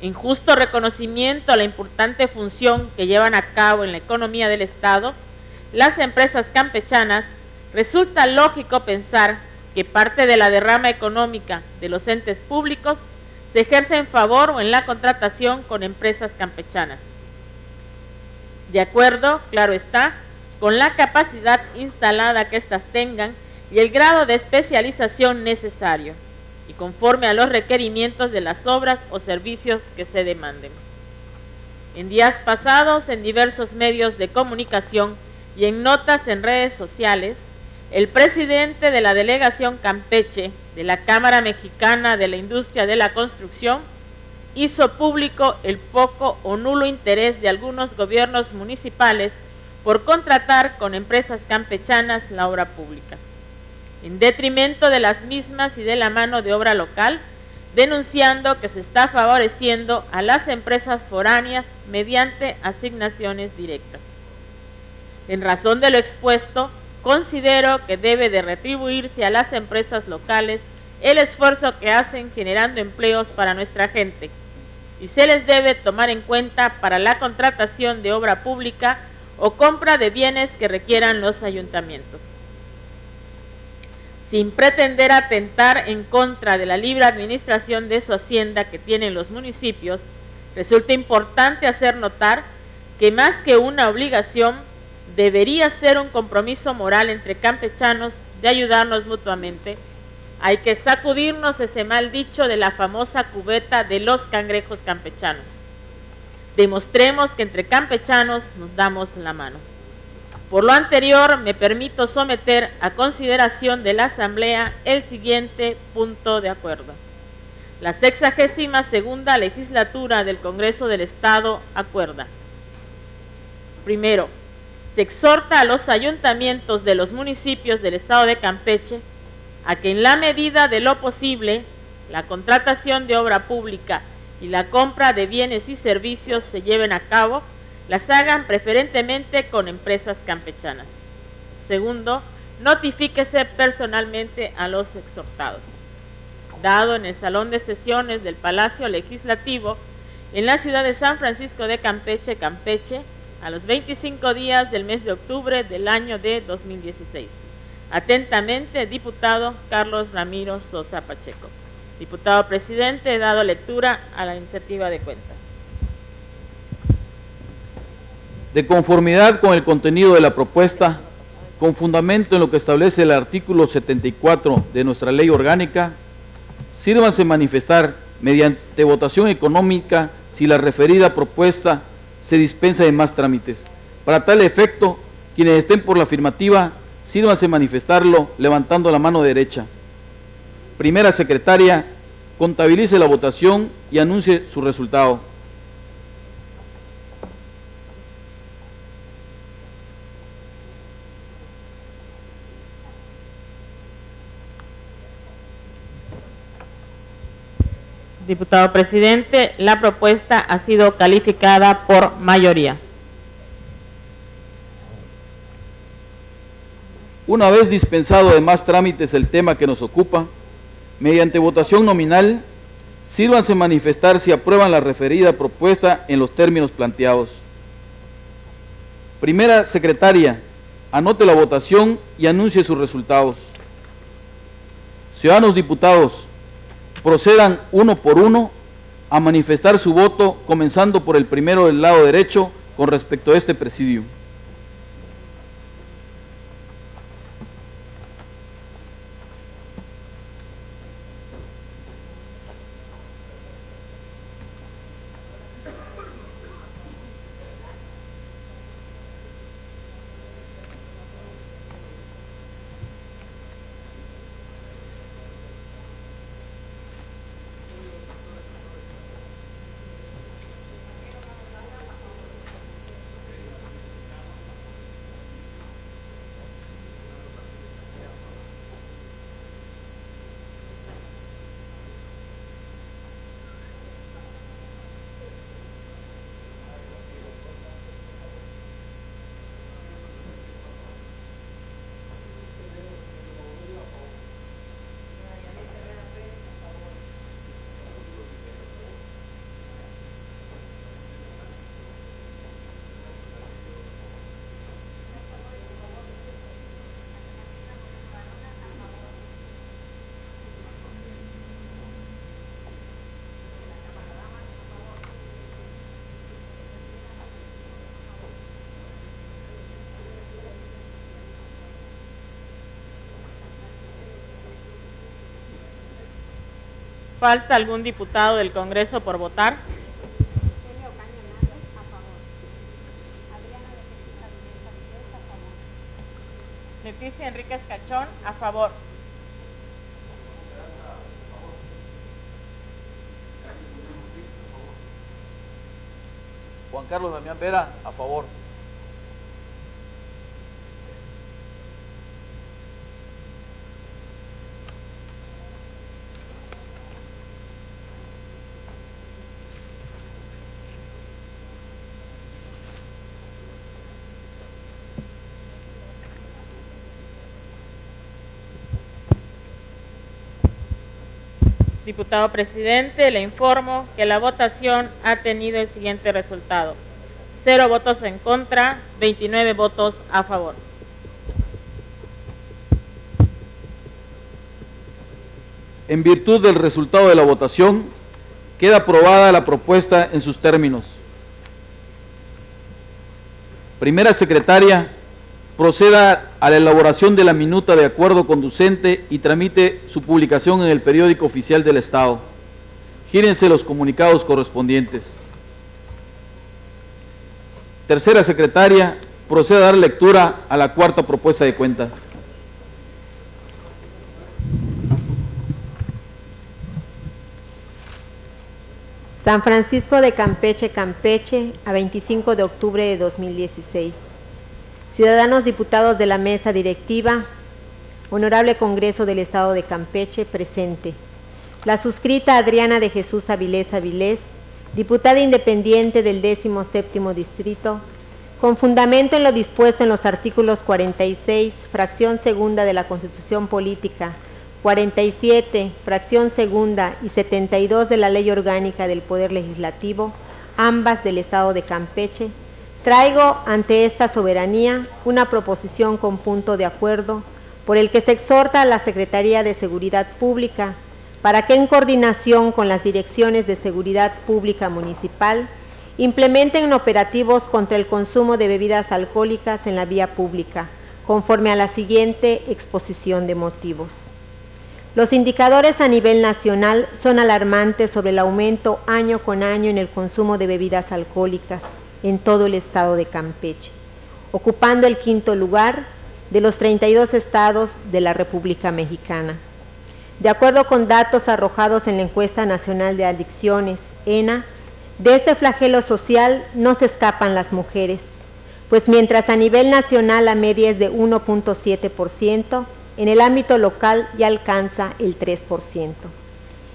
En justo reconocimiento a la importante función que llevan a cabo en la economía del Estado, las empresas campechanas, resulta lógico pensar que parte de la derrama económica de los entes públicos se ejerce en favor o en la contratación con empresas campechanas. De acuerdo, claro está, con la capacidad instalada que éstas tengan y el grado de especialización necesario, y conforme a los requerimientos de las obras o servicios que se demanden. En días pasados, en diversos medios de comunicación y en notas en redes sociales, el presidente de la Delegación Campeche, de la Cámara Mexicana de la Industria de la Construcción hizo público el poco o nulo interés de algunos gobiernos municipales por contratar con empresas campechanas la obra pública, en detrimento de las mismas y de la mano de obra local, denunciando que se está favoreciendo a las empresas foráneas mediante asignaciones directas. En razón de lo expuesto, considero que debe de retribuirse a las empresas locales el esfuerzo que hacen generando empleos para nuestra gente y se les debe tomar en cuenta para la contratación de obra pública o compra de bienes que requieran los ayuntamientos. Sin pretender atentar en contra de la libre administración de su hacienda que tienen los municipios, resulta importante hacer notar que más que una obligación, debería ser un compromiso moral entre campechanos de ayudarnos mutuamente. Hay que sacudirnos ese mal dicho de la famosa cubeta de los cangrejos campechanos. Demostremos que entre campechanos nos damos la mano. Por lo anterior, me permito someter a consideración de la Asamblea el siguiente punto de acuerdo. La 62ª legislatura del Congreso del Estado acuerda. Primero, se exhorta a los ayuntamientos de los municipios del Estado de Campeche a que en la medida de lo posible, la contratación de obra pública y la compra de bienes y servicios se lleven a cabo, las hagan preferentemente con empresas campechanas. Segundo, notifíquese personalmente a los exhortados. Dado en el Salón de Sesiones del Palacio Legislativo, en la ciudad de San Francisco de Campeche, Campeche, a los 25 días del mes de octubre del año de 2016. Atentamente, diputado Carlos Ramiro Sosa Pacheco. Diputado presidente, he dado lectura a la iniciativa de cuenta. De conformidad con el contenido de la propuesta, con fundamento en lo que establece el artículo 74 de nuestra ley orgánica, sírvanse manifestar mediante votación económica si la referida propuesta se dispensa de más trámites. Para tal efecto, quienes estén por la afirmativa, sírvanse manifestarlo levantando la mano derecha. Primera secretaria, contabilice la votación y anuncie su resultado. Diputado presidente, la propuesta ha sido calificada por mayoría. Una vez dispensado de más trámites el tema que nos ocupa, mediante votación nominal, sírvanse manifestar si aprueban la referida propuesta en los términos planteados. Primera secretaria, anote la votación y anuncie sus resultados. Ciudadanos diputados, procedan uno por uno a manifestar su voto, comenzando por el primero del lado derecho con respecto a este presidium. ¿Falta algún diputado del Congreso por votar? Leticia Enríquez Cachón, a favor. Juan Carlos Damián Vera, a favor. Diputado presidente, le informo que la votación ha tenido el siguiente resultado: 0 votos en contra, 29 votos a favor. En virtud del resultado de la votación, queda aprobada la propuesta en sus términos. Primera secretaria, proceda a la elaboración de la minuta de acuerdo conducente y tramite su publicación en el periódico oficial del Estado. Gírense los comunicados correspondientes. Tercera secretaria, proceda a dar lectura a la cuarta propuesta de cuenta. San Francisco de Campeche, Campeche, a 25 de octubre de 2016. Ciudadanos diputados de la mesa directiva, Honorable Congreso del Estado de Campeche, presente. La suscrita Adriana de Jesús Avilés Avilés, diputada independiente del 17º Distrito, con fundamento en lo dispuesto en los artículos 46, fracción segunda de la Constitución Política, 47, fracción segunda y 72 de la Ley Orgánica del Poder Legislativo, ambas del Estado de Campeche, traigo ante esta soberanía una proposición con punto de acuerdo por el que se exhorta a la Secretaría de Seguridad Pública para que en coordinación con las direcciones de Seguridad Pública Municipal implementen operativos contra el consumo de bebidas alcohólicas en la vía pública, conforme a la siguiente exposición de motivos. Los indicadores a nivel nacional son alarmantes sobre el aumento año con año en el consumo de bebidas alcohólicas en todo el estado de Campeche, ocupando el 5º lugar de los 32 estados de la República Mexicana. De acuerdo con datos arrojados en la Encuesta Nacional de Adicciones, ENA, de este flagelo social no se escapan las mujeres, pues mientras a nivel nacional la media es de 1.7%, en el ámbito local ya alcanza el 3%.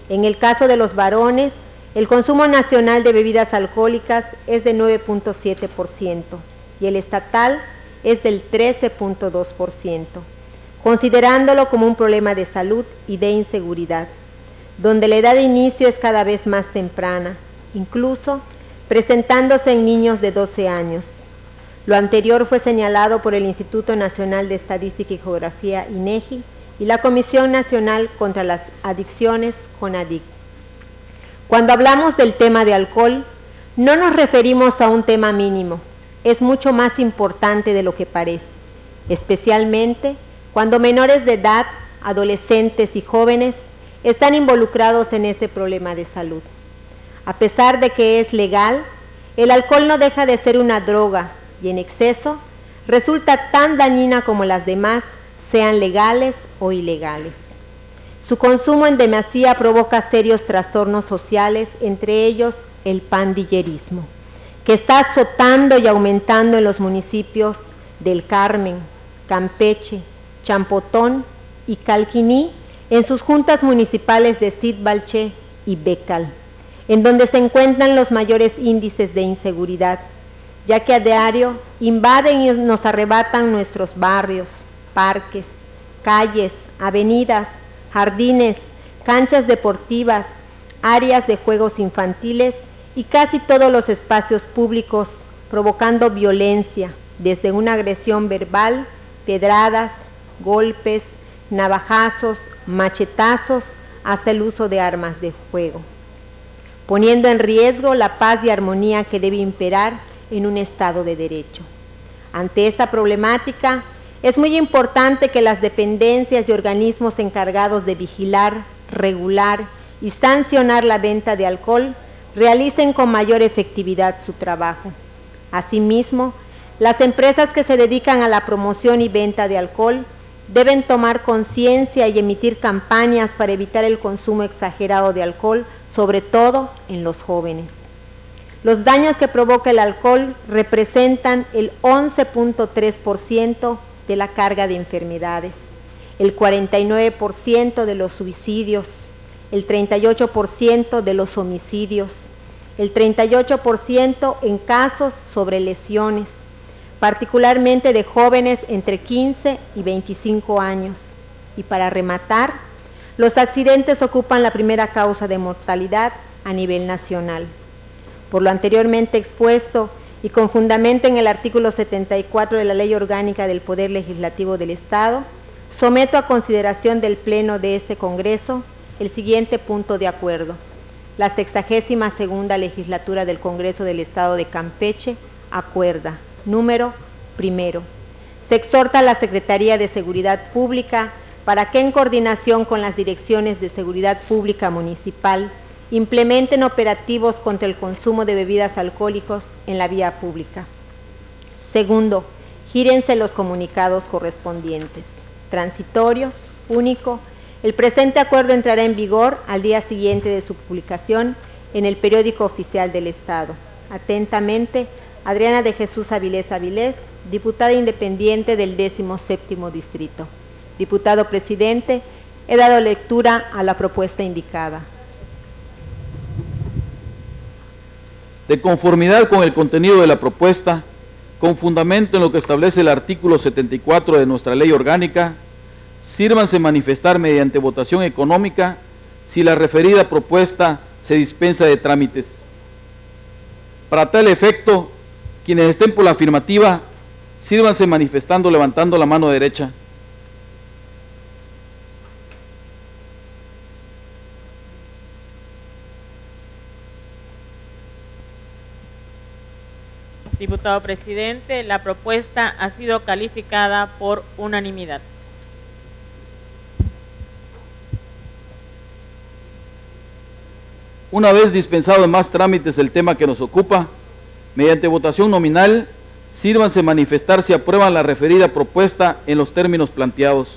En el caso de los varones, el consumo nacional de bebidas alcohólicas es de 9.7% y el estatal es del 13.2%, considerándolo como un problema de salud y de inseguridad, donde la edad de inicio es cada vez más temprana, incluso presentándose en niños de 12 años. Lo anterior fue señalado por el Instituto Nacional de Estadística y Geografía, INEGI, y la Comisión Nacional contra las Adicciones, CONADIC. Cuando hablamos del tema de alcohol, no nos referimos a un tema mínimo, es mucho más importante de lo que parece, especialmente cuando menores de edad, adolescentes y jóvenes están involucrados en este problema de salud. A pesar de que es legal, el alcohol no deja de ser una droga y en exceso resulta tan dañina como las demás, sean legales o ilegales. Su consumo en demasía provoca serios trastornos sociales, entre ellos el pandillerismo, que está azotando y aumentando en los municipios del Carmen, Campeche, Champotón y Calquiní, en sus juntas municipales de Sitbalché y Becal, en donde se encuentran los mayores índices de inseguridad, ya que a diario invaden y nos arrebatan nuestros barrios, parques, calles, avenidas, jardines, canchas deportivas, áreas de juegos infantiles y casi todos los espacios públicos, provocando violencia, desde una agresión verbal, pedradas, golpes, navajazos, machetazos, hasta el uso de armas de fuego, poniendo en riesgo la paz y armonía que debe imperar en un Estado de Derecho. Ante esta problemática, es muy importante que las dependencias y organismos encargados de vigilar, regular y sancionar la venta de alcohol realicen con mayor efectividad su trabajo. Asimismo, las empresas que se dedican a la promoción y venta de alcohol deben tomar conciencia y emitir campañas para evitar el consumo exagerado de alcohol, sobre todo en los jóvenes. Los daños que provoca el alcohol representan el 11.3% de la carga de enfermedades, el 49% de los suicidios, el 38% de los homicidios, el 38% en casos sobre lesiones, particularmente de jóvenes entre 15 y 25 años. Y para rematar, los accidentes ocupan la primera causa de mortalidad a nivel nacional. Por lo anteriormente expuesto y con fundamento en el artículo 74 de la Ley Orgánica del Poder Legislativo del Estado, someto a consideración del Pleno de este Congreso el siguiente punto de acuerdo. La 62ª Legislatura del Congreso del Estado de Campeche acuerda. Número primero. Se exhorta a la Secretaría de Seguridad Pública para que en coordinación con las direcciones de Seguridad Pública Municipal implementen operativos contra el consumo de bebidas alcohólicas en la vía pública. Segundo, gírense los comunicados correspondientes. Transitorios, único. El presente acuerdo entrará en vigor al día siguiente de su publicación en el Periódico Oficial del Estado. Atentamente, Adriana de Jesús Avilés Avilés, diputada independiente del 17º Distrito. Diputado presidente, he dado lectura a la propuesta indicada. De conformidad con el contenido de la propuesta, con fundamento en lo que establece el artículo 74 de nuestra ley orgánica, sírvanse manifestar mediante votación económica si la referida propuesta se dispensa de trámites. Para tal efecto, quienes estén por la afirmativa, sírvanse manifestando levantando la mano derecha. Diputado presidente, la propuesta ha sido calificada por unanimidad. Una vez dispensado en más trámites el tema que nos ocupa, mediante votación nominal, sírvanse manifestar si aprueban la referida propuesta en los términos planteados.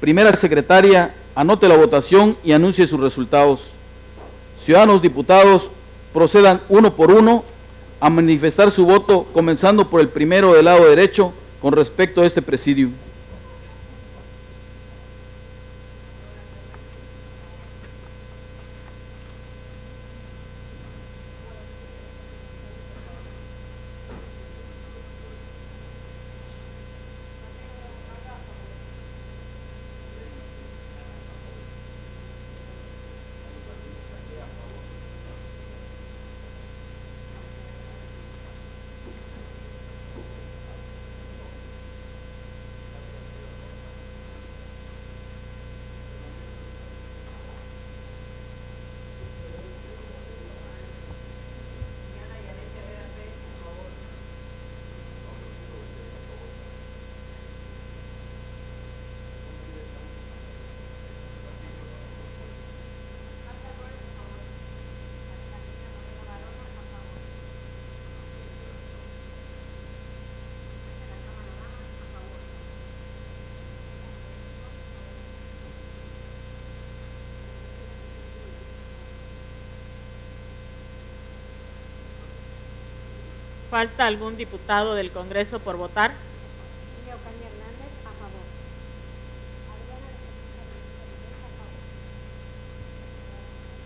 Primera secretaria, anote la votación y anuncie sus resultados. Ciudadanos diputados, procedan uno por uno a manifestar su voto, comenzando por el primero del lado derecho con respecto a este presidio. ¿Falta algún diputado del Congreso por votar?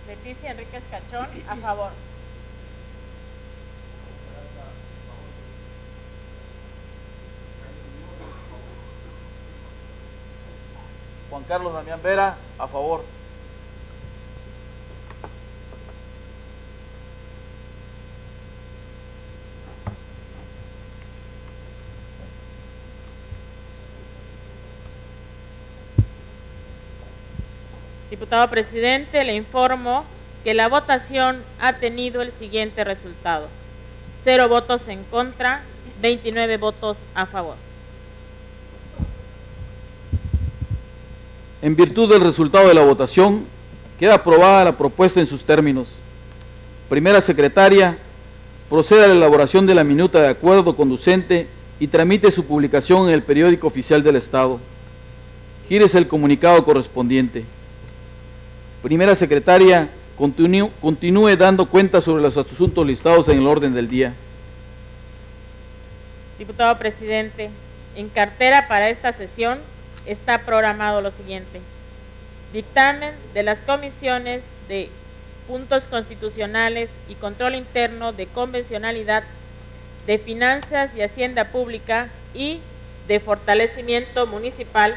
Leticia Enríquez Cachón, a favor. Juan Carlos Damián Vera, a favor. Diputado presidente, le informo que la votación ha tenido el siguiente resultado: 0 votos en contra, 29 votos a favor. En virtud del resultado de la votación, queda aprobada la propuesta en sus términos. Primera secretaria, proceda a la elaboración de la minuta de acuerdo conducente y tramite su publicación en el Periódico Oficial del Estado. Gírese el comunicado correspondiente. Primera secretaria, continúe dando cuenta sobre los asuntos listados en el orden del día. Diputado presidente, en cartera para esta sesión está programado lo siguiente: dictamen de las comisiones de puntos constitucionales y control interno, de convencionalidad, de finanzas y hacienda pública y de fortalecimiento municipal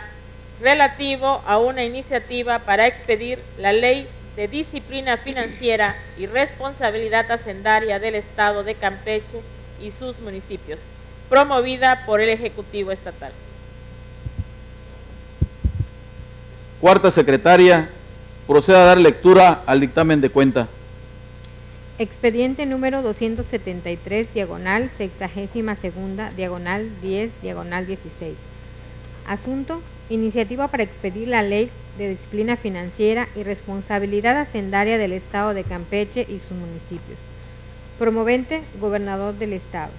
relativo a una iniciativa para expedir la ley de disciplina financiera y responsabilidad hacendaria del Estado de Campeche y sus municipios, promovida por el Ejecutivo Estatal. Cuarta secretaria, proceda a dar lectura al dictamen de cuenta. Expediente número 273, diagonal 62ª, diagonal 10, diagonal 16. Asunto: iniciativa para expedir la ley de disciplina financiera y responsabilidad hacendaria del Estado de Campeche y sus municipios. Promovente: Gobernador del Estado.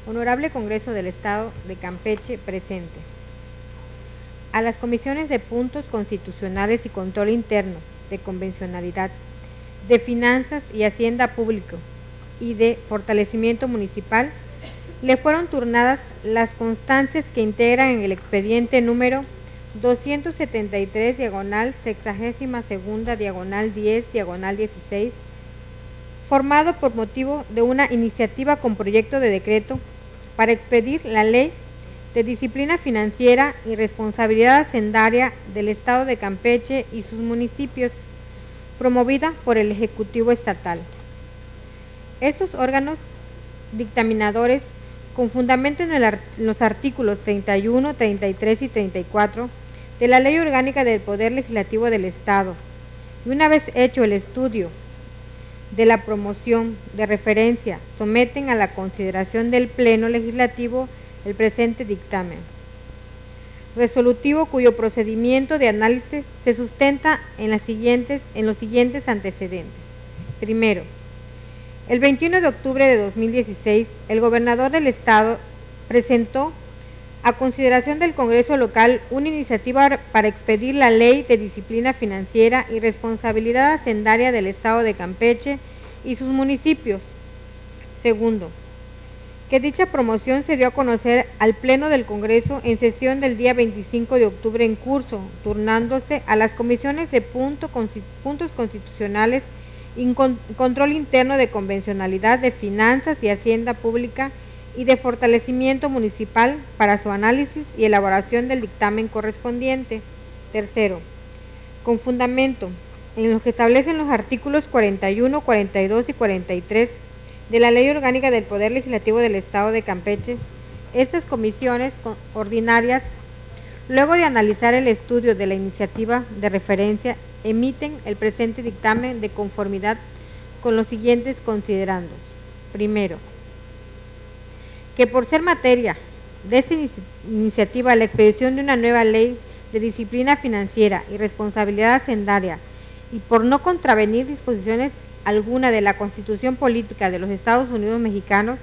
Honorable Congreso del Estado de Campeche presente. A las comisiones de puntos constitucionales y control interno, de convencionalidad, de finanzas y hacienda pública y de fortalecimiento municipal le fueron turnadas las constancias que integran en el expediente número 273, diagonal 62ª, diagonal 10, diagonal 16, formado por motivo de una iniciativa con proyecto de decreto para expedir la ley de disciplina financiera y responsabilidad hacendaria del Estado de Campeche y sus municipios, promovida por el Ejecutivo Estatal. Esos órganos dictaminadores, con fundamento en los artículos 31, 33 y 34 de la Ley Orgánica del Poder Legislativo del Estado, y una vez hecho el estudio de la promoción de referencia, someten a la consideración del Pleno Legislativo el presente dictamen resolutivo, cuyo procedimiento de análisis se sustenta en los siguientes antecedentes. Primero, el 21 de octubre de 2016, el gobernador del Estado presentó a consideración del Congreso local una iniciativa para expedir la ley de disciplina financiera y responsabilidad hacendaria del Estado de Campeche y sus municipios. Segundo, que dicha promoción se dio a conocer al Pleno del Congreso en sesión del día 25 de octubre en curso, turnándose a las comisiones de puntos constitucionales y control interno, de convencionalidad, de finanzas y hacienda pública y de fortalecimiento municipal para su análisis y elaboración del dictamen correspondiente. Tercero, con fundamento en lo que establecen los artículos 41, 42 y 43 de la Ley Orgánica del Poder Legislativo del Estado de Campeche, estas comisiones ordinarias, luego de analizar el estudio de la iniciativa de referencia, emiten el presente dictamen de conformidad con los siguientes considerandos. Primero, que por ser materia de esta iniciativa la expedición de una nueva ley de disciplina financiera y responsabilidad hacendaria, y por no contravenir disposiciones alguna de la Constitución Política de los Estados Unidos Mexicanos,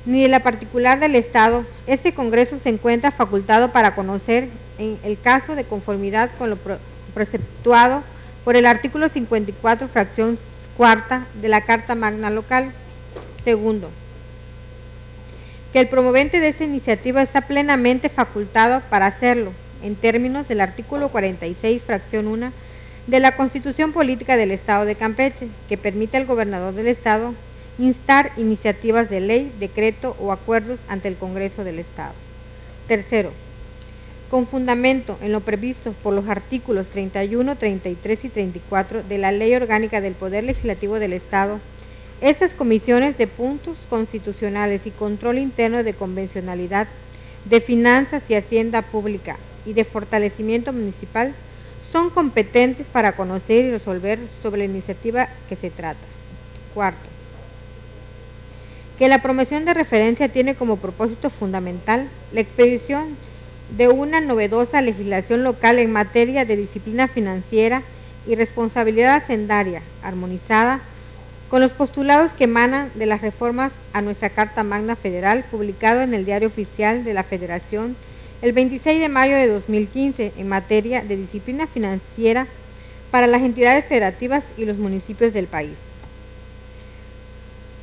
ni de la particular del Estado, este Congreso se encuentra facultado para conocer, en el caso de conformidad con lo preceptuado por el artículo 54, fracción cuarta de la Carta Magna Local. Segundo, que el promovente de esa iniciativa está plenamente facultado para hacerlo, en términos del artículo 46, fracción 1, de la Constitución Política del Estado de Campeche, que permite al gobernador del Estado instar iniciativas de ley, decreto o acuerdos ante el Congreso del Estado. Tercero, con fundamento en lo previsto por los artículos 31, 33 y 34 de la Ley Orgánica del Poder Legislativo del Estado, estas comisiones de puntos constitucionales y control interno, de convencionalidad, de finanzas y hacienda pública y de fortalecimiento municipal son competentes para conocer y resolver sobre la iniciativa que se trata. Cuarto, que la promoción de referencia tiene como propósito fundamental la expedición de una novedosa legislación local en materia de disciplina financiera y responsabilidad hacendaria, armonizada con los postulados que emanan de las reformas a nuestra Carta Magna Federal, publicado en el Diario Oficial de la Federación el 26 de mayo de 2015, en materia de disciplina financiera, para las entidades federativas y los municipios del país,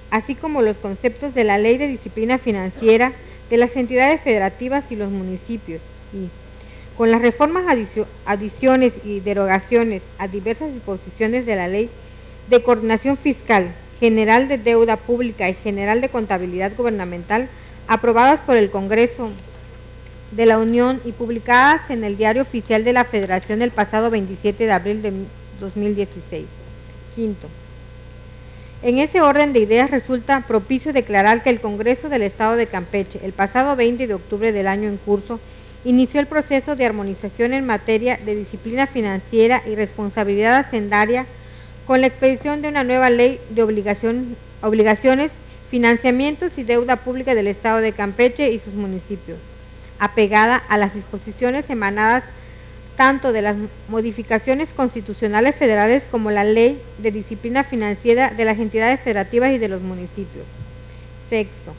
así como los conceptos de la Ley de Disciplina Financiera de las entidades federativas y los municipios, y con las reformas, adiciones y derogaciones a diversas disposiciones de la Ley de Coordinación Fiscal, General de Deuda Pública y General de Contabilidad Gubernamental, aprobadas por el Congreso de la Unión y publicadas en el Diario Oficial de la Federación el pasado 27 de abril de 2016. Quinto, en ese orden de ideas resulta propicio declarar que el Congreso del Estado de Campeche, el pasado 20 de octubre del año en curso, inició el proceso de armonización en materia de disciplina financiera y responsabilidad hacendaria con la expedición de una nueva ley de obligaciones, financiamientos y deuda pública del Estado de Campeche y sus municipios, apegada a las disposiciones emanadas tanto de las modificaciones constitucionales federales como la Ley de Disciplina Financiera de las entidades federativas y de los municipios. Sexto,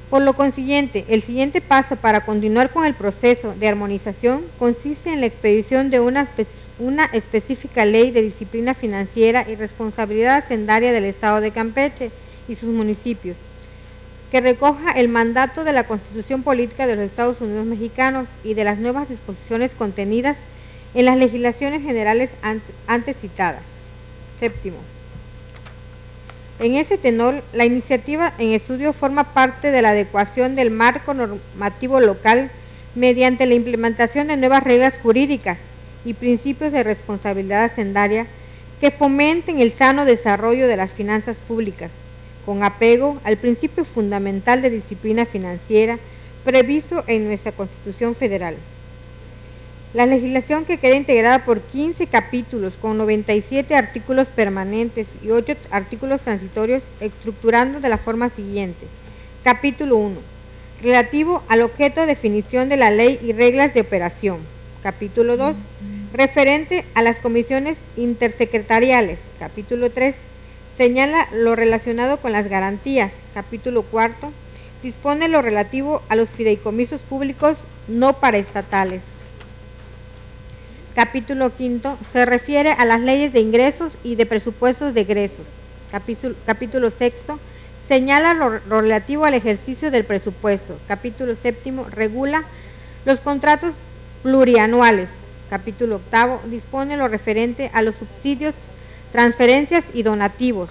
por lo consiguiente, el siguiente paso para continuar con el proceso de armonización consiste en la expedición de una específica ley de disciplina financiera y responsabilidad hacendaria del Estado de Campeche y sus municipios, que recoja el mandato de la Constitución Política de los Estados Unidos Mexicanos y de las nuevas disposiciones contenidas en las legislaciones generales antes citadas. Séptimo, en ese tenor, la iniciativa en estudio forma parte de la adecuación del marco normativo local mediante la implementación de nuevas reglas jurídicas y principios de responsabilidad hacendaria que fomenten el sano desarrollo de las finanzas públicas, con apego al principio fundamental de disciplina financiera previsto en nuestra Constitución Federal. La legislación, que queda integrada por 15 capítulos con 97 artículos permanentes y 8 artículos transitorios, estructurando de la forma siguiente. Capítulo 1. Relativo al objeto de definición de la ley y reglas de operación. Capítulo 2. Referente a las comisiones intersecretariales. Capítulo 3. Señala lo relacionado con las garantías. Capítulo 4. Dispone lo relativo a los fideicomisos públicos no paraestatales. Capítulo 5 se refiere a las leyes de ingresos y de presupuestos de egresos. Capítulo 6 señala lo relativo al ejercicio del presupuesto. Capítulo 7 regula los contratos plurianuales. Capítulo 8 dispone lo referente a los subsidios, transferencias y donativos.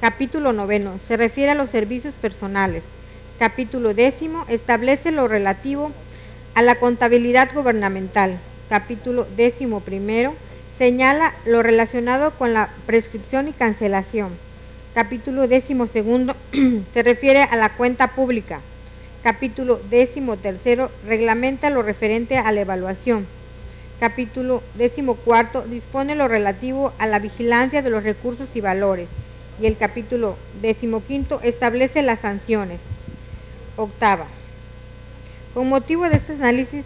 Capítulo 9 se refiere a los servicios personales. Capítulo 10 establece lo relativo a la contabilidad gubernamental. Capítulo 11 señala lo relacionado con la prescripción y cancelación. Capítulo 12 se refiere a la cuenta pública. Capítulo 13 reglamenta lo referente a la evaluación. Capítulo 14 dispone lo relativo a la vigilancia de los recursos y valores. Y el capítulo 15 establece las sanciones. Octava. Con motivo de este análisis,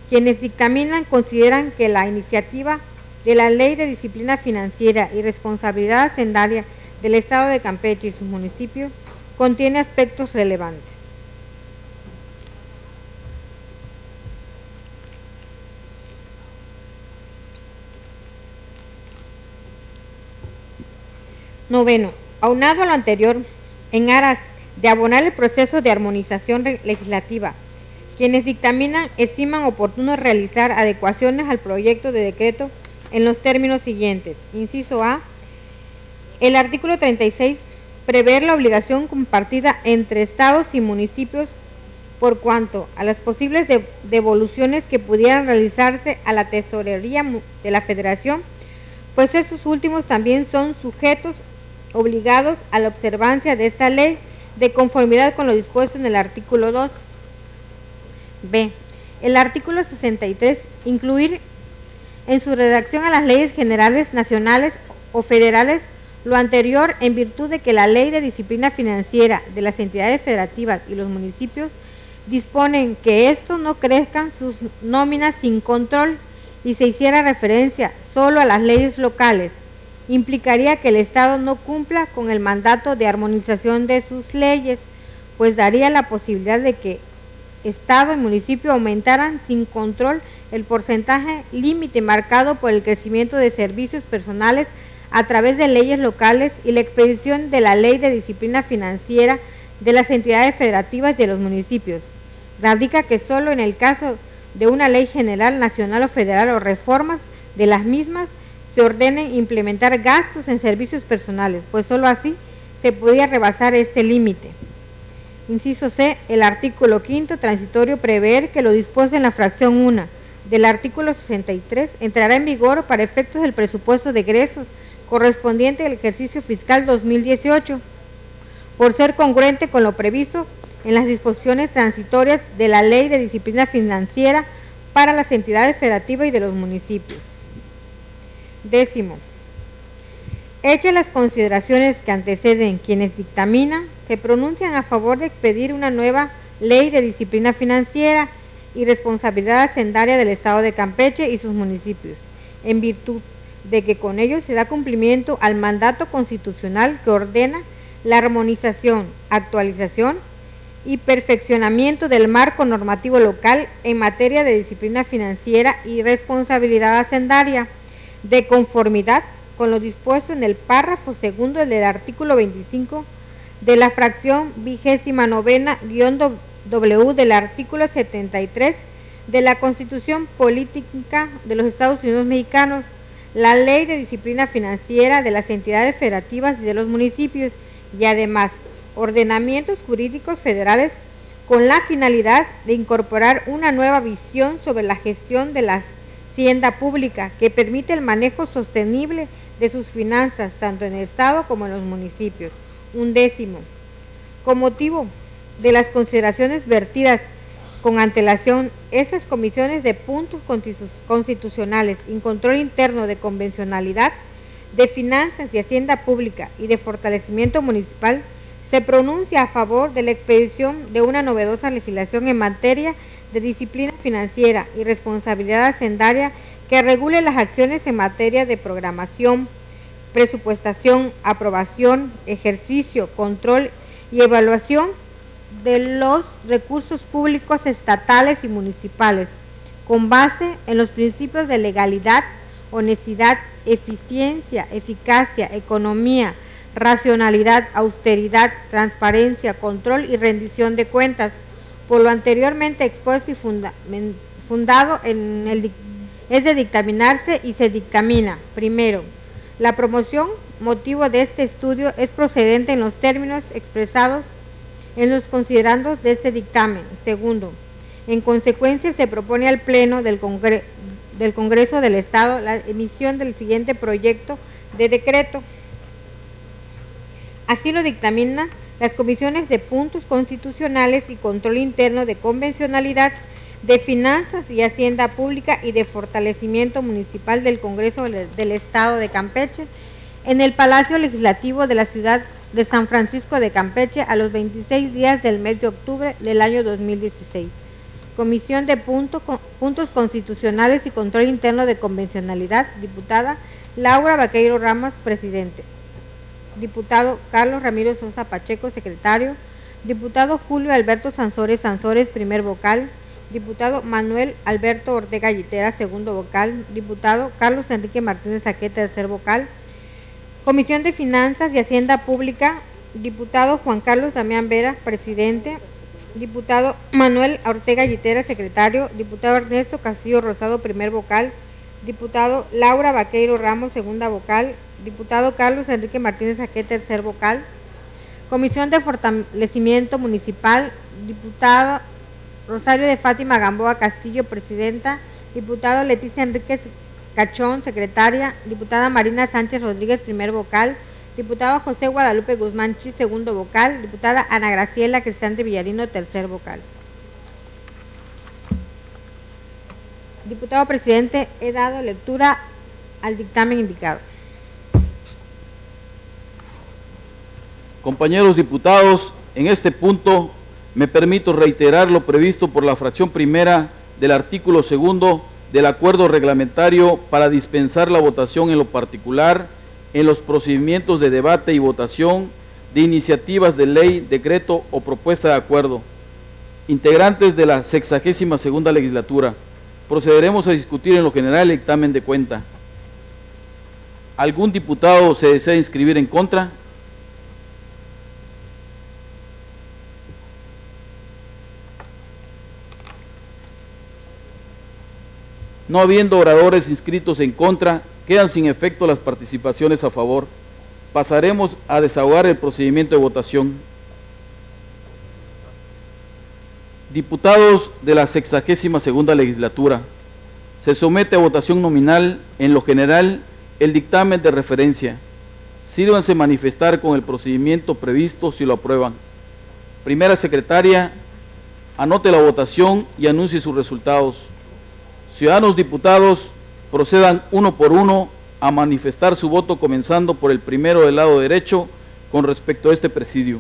quienes dictaminan consideran que la iniciativa de la Ley de Disciplina Financiera y Responsabilidad Hacendaria del Estado de Campeche y sus municipios contiene aspectos relevantes. Noveno, aunado a lo anterior, en aras de abonar el proceso de armonización legislativa, quienes dictaminan estiman oportuno realizar adecuaciones al proyecto de decreto en los términos siguientes. Inciso A. El artículo 36 prever la obligación compartida entre estados y municipios por cuanto a las posibles devoluciones que pudieran realizarse a la tesorería de la Federación, pues estos últimos también son sujetos obligados a la observancia de esta ley de conformidad con lo dispuesto en el artículo 2. B. El artículo 63, incluir en su redacción a las leyes generales nacionales o federales lo anterior en virtud de que la Ley de Disciplina Financiera de las entidades federativas y los municipios disponen que estos no crezcan sus nóminas sin control y se hiciera referencia solo a las leyes locales, implicaría que el Estado no cumpla con el mandato de armonización de sus leyes, pues daría la posibilidad de que Estado y municipio aumentaran sin control el porcentaje límite marcado por el crecimiento de servicios personales a través de leyes locales y la expedición de la Ley de Disciplina Financiera de las entidades federativas y de los municipios. Radica que solo en el caso de una ley general, nacional o federal o reformas de las mismas se ordenen implementar gastos en servicios personales, pues solo así se podía rebasar este límite. Inciso C, el artículo 5 transitorio prever que lo dispuesto en la fracción 1 del artículo 63 entrará en vigor para efectos del presupuesto de egresos correspondiente al ejercicio fiscal 2018, por ser congruente con lo previsto en las disposiciones transitorias de la Ley de Disciplina Financiera para las entidades federativas y de los municipios. 10. Hechas las consideraciones que anteceden, quienes dictaminan se pronuncian a favor de expedir una nueva Ley de Disciplina Financiera y Responsabilidad Hacendaria del Estado de Campeche y sus municipios, en virtud de que con ello se da cumplimiento al mandato constitucional que ordena la armonización, actualización y perfeccionamiento del marco normativo local en materia de disciplina financiera y responsabilidad hacendaria, de conformidad con lo dispuesto en el párrafo segundo del artículo 25 de la fracción 29-W del artículo 73 de la Constitución Política de los Estados Unidos Mexicanos, la Ley de Disciplina Financiera de las entidades federativas y de los municipios, y además ordenamientos jurídicos federales con la finalidad de incorporar una nueva visión sobre la gestión de la hacienda pública que permite el manejo sostenible de sus finanzas, tanto en el Estado como en los municipios. 11. Con motivo de las consideraciones vertidas con antelación, esas comisiones de puntos constitucionales y control interno de convencionalidad, de finanzas y hacienda pública y de fortalecimiento municipal se pronuncia a favor de la expedición de una novedosa legislación en materia de disciplina financiera y responsabilidad hacendaria que regule las acciones en materia de programación, presupuestación, aprobación, ejercicio, control y evaluación de los recursos públicos estatales y municipales, con base en los principios de legalidad, honestidad, eficiencia, eficacia, economía, racionalidad, austeridad, transparencia, control y rendición de cuentas. Por lo anteriormente expuesto y fundado en el es de dictaminarse y se dictamina. Primero, la promoción motivo de este estudio es procedente en los términos expresados en los considerandos de este dictamen. Segundo, en consecuencia se propone al Pleno del Congreso del Estado la emisión del siguiente proyecto de decreto. Así lo dictaminan las comisiones de puntos constitucionales y control interno de convencionalidad, de finanzas y hacienda pública y de fortalecimiento municipal del Congreso del Estado de Campeche en el Palacio Legislativo de la ciudad de San Francisco de Campeche a los 26 días del mes de octubre del año 2016. Comisión de Puntos Constitucionales y Control Interno de Convencionalidad, diputada Laura Vaqueiro Ramos, presidente. Diputado Carlos Ramiro Sosa Pacheco, secretario. Diputado Julio Alberto Sansores Sansores, primer vocal. Diputado Manuel Alberto Ortega Yitera, segundo vocal. Diputado Carlos Enrique Martínez Saquet, tercer vocal. Comisión de Finanzas y Hacienda Pública, diputado Juan Carlos Damián Vera, presidente. Diputado Manuel Ortega Yitera, secretario. Diputado Ernesto Castillo Rosado, primer vocal. Diputado Laura Vaqueiro Ramos, segunda vocal. Diputado Carlos Enrique Martínez Saquet, tercer vocal. Comisión de Fortalecimiento Municipal, diputada Rosario de Fátima Gamboa Castillo, presidenta. Diputado Leticia Enríquez Cachón, secretaria. Diputada Marina Sánchez Rodríguez, primer vocal. Diputado José Guadalupe Guzmán Chis, segundo vocal. Diputada Ana Graciela Cristante Villarino, tercer vocal. Diputado presidente, he dado lectura al dictamen indicado. Compañeros diputados, en este punto me permito reiterar lo previsto por la fracción primera del artículo segundo del acuerdo reglamentario para dispensar la votación en lo particular en los procedimientos de debate y votación de iniciativas de ley, decreto o propuesta de acuerdo. Integrantes de la 62ª legislatura, procederemos a discutir en lo general el dictamen de cuenta. ¿Algún diputado se desea inscribir en contra? No habiendo oradores inscritos en contra, quedan sin efecto las participaciones a favor. Pasaremos a desahogar el procedimiento de votación. Diputados de la 62ª legislatura, se somete a votación nominal en lo general el dictamen de referencia. Sírvanse manifestar con el procedimiento previsto si lo aprueban. Primera secretaria, anote la votación y anuncie sus resultados. Ciudadanos diputados, procedan uno por uno a manifestar su voto, comenzando por el primero del lado derecho con respecto a este presidio.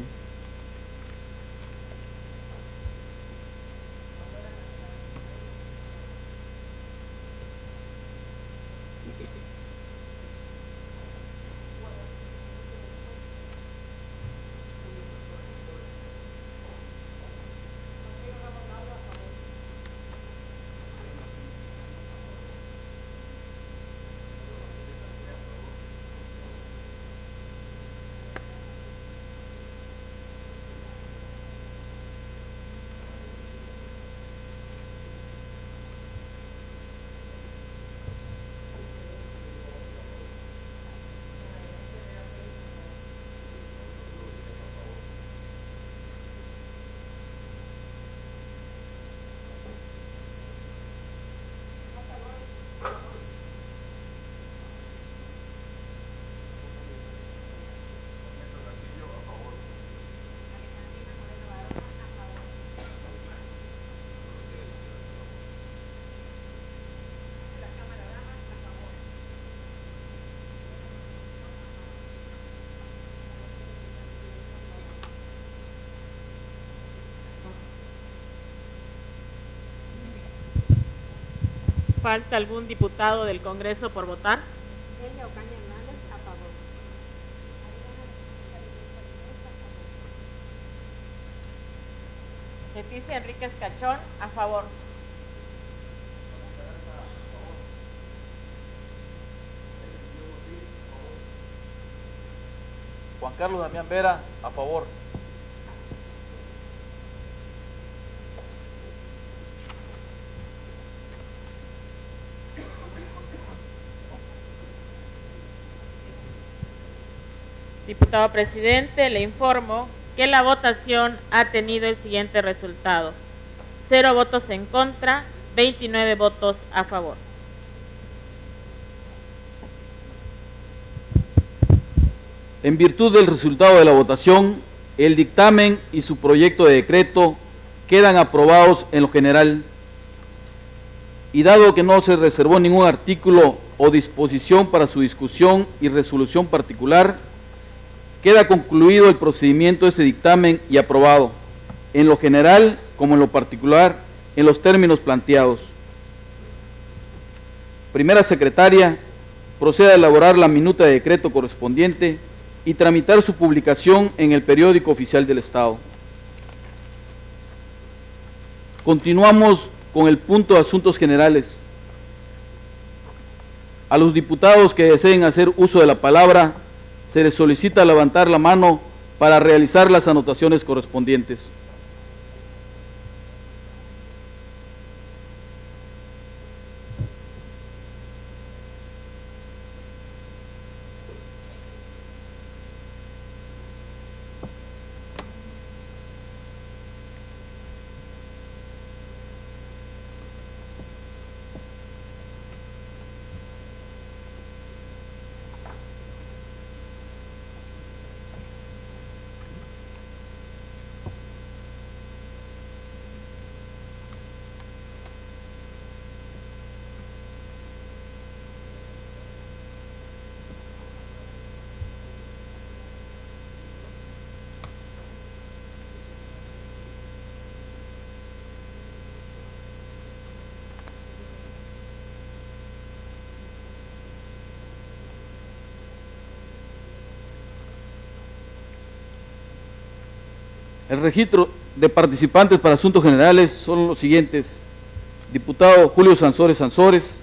¿Falta algún diputado del Congreso por votar? Delia Ocaña Hernández, a favor. Leticia Enríquez Cachón, a favor. Juan Carlos Damián Vera, a favor. Diputado presidente, le informo que la votación ha tenido el siguiente resultado: 0 votos en contra, 29 votos a favor. En virtud del resultado de la votación, el dictamen y su proyecto de decreto quedan aprobados en lo general. Y dado que no se reservó ningún artículo o disposición para su discusión y resolución particular, queda concluido el procedimiento de este dictamen y aprobado, en lo general como en lo particular, en los términos planteados. Primera secretaria, proceda a elaborar la minuta de decreto correspondiente y tramitar su publicación en el periódico oficial del Estado. Continuamos con el punto de asuntos generales. A los diputados que deseen hacer uso de la palabra, se les solicita levantar la mano para realizar las anotaciones correspondientes. El registro de participantes para asuntos generales son los siguientes: diputado Julio Sansores Sansores,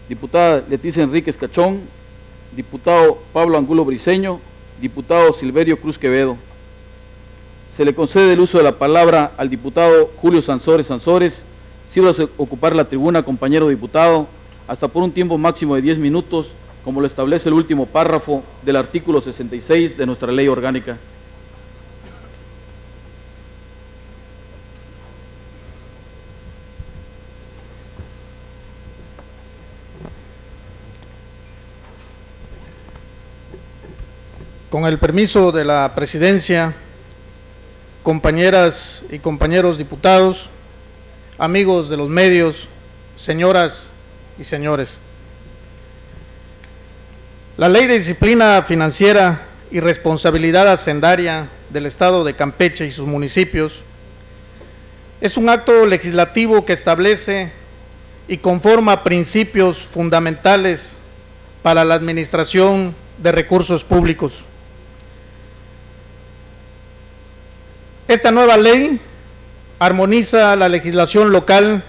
diputada Leticia Enríquez Cachón, diputado Pablo Angulo Briceño, diputado Silverio Cruz Quevedo. Se le concede el uso de la palabra al diputado Julio Sansores Sansores. Sírvase ocupar la tribuna, compañero diputado, hasta por un tiempo máximo de 10 minutos, como lo establece el último párrafo del artículo 66 de nuestra ley orgánica. Con el permiso de la presidencia, compañeras y compañeros diputados, amigos de los medios, señoras y señores. La Ley de Disciplina Financiera y Responsabilidad Hacendaria del Estado de Campeche y sus municipios es un acto legislativo que establece y conforma principios fundamentales para la administración de recursos públicos. Esta nueva ley armoniza la legislación local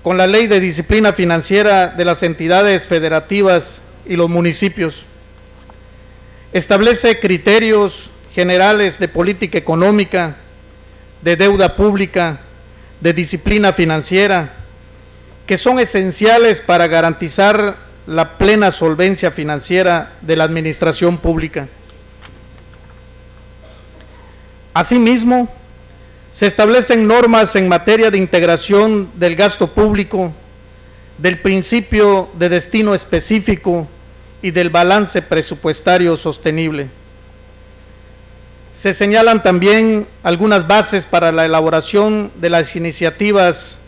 con la Ley de Disciplina Financiera de las entidades federativas y los municipios. Establece criterios generales de política económica, de deuda pública, de disciplina financiera, que son esenciales para garantizar la plena solvencia financiera de la administración pública. Asimismo, se establecen normas en materia de integración del gasto público, del principio de destino específico y del balance presupuestario sostenible. Se señalan también algunas bases para la elaboración de las iniciativas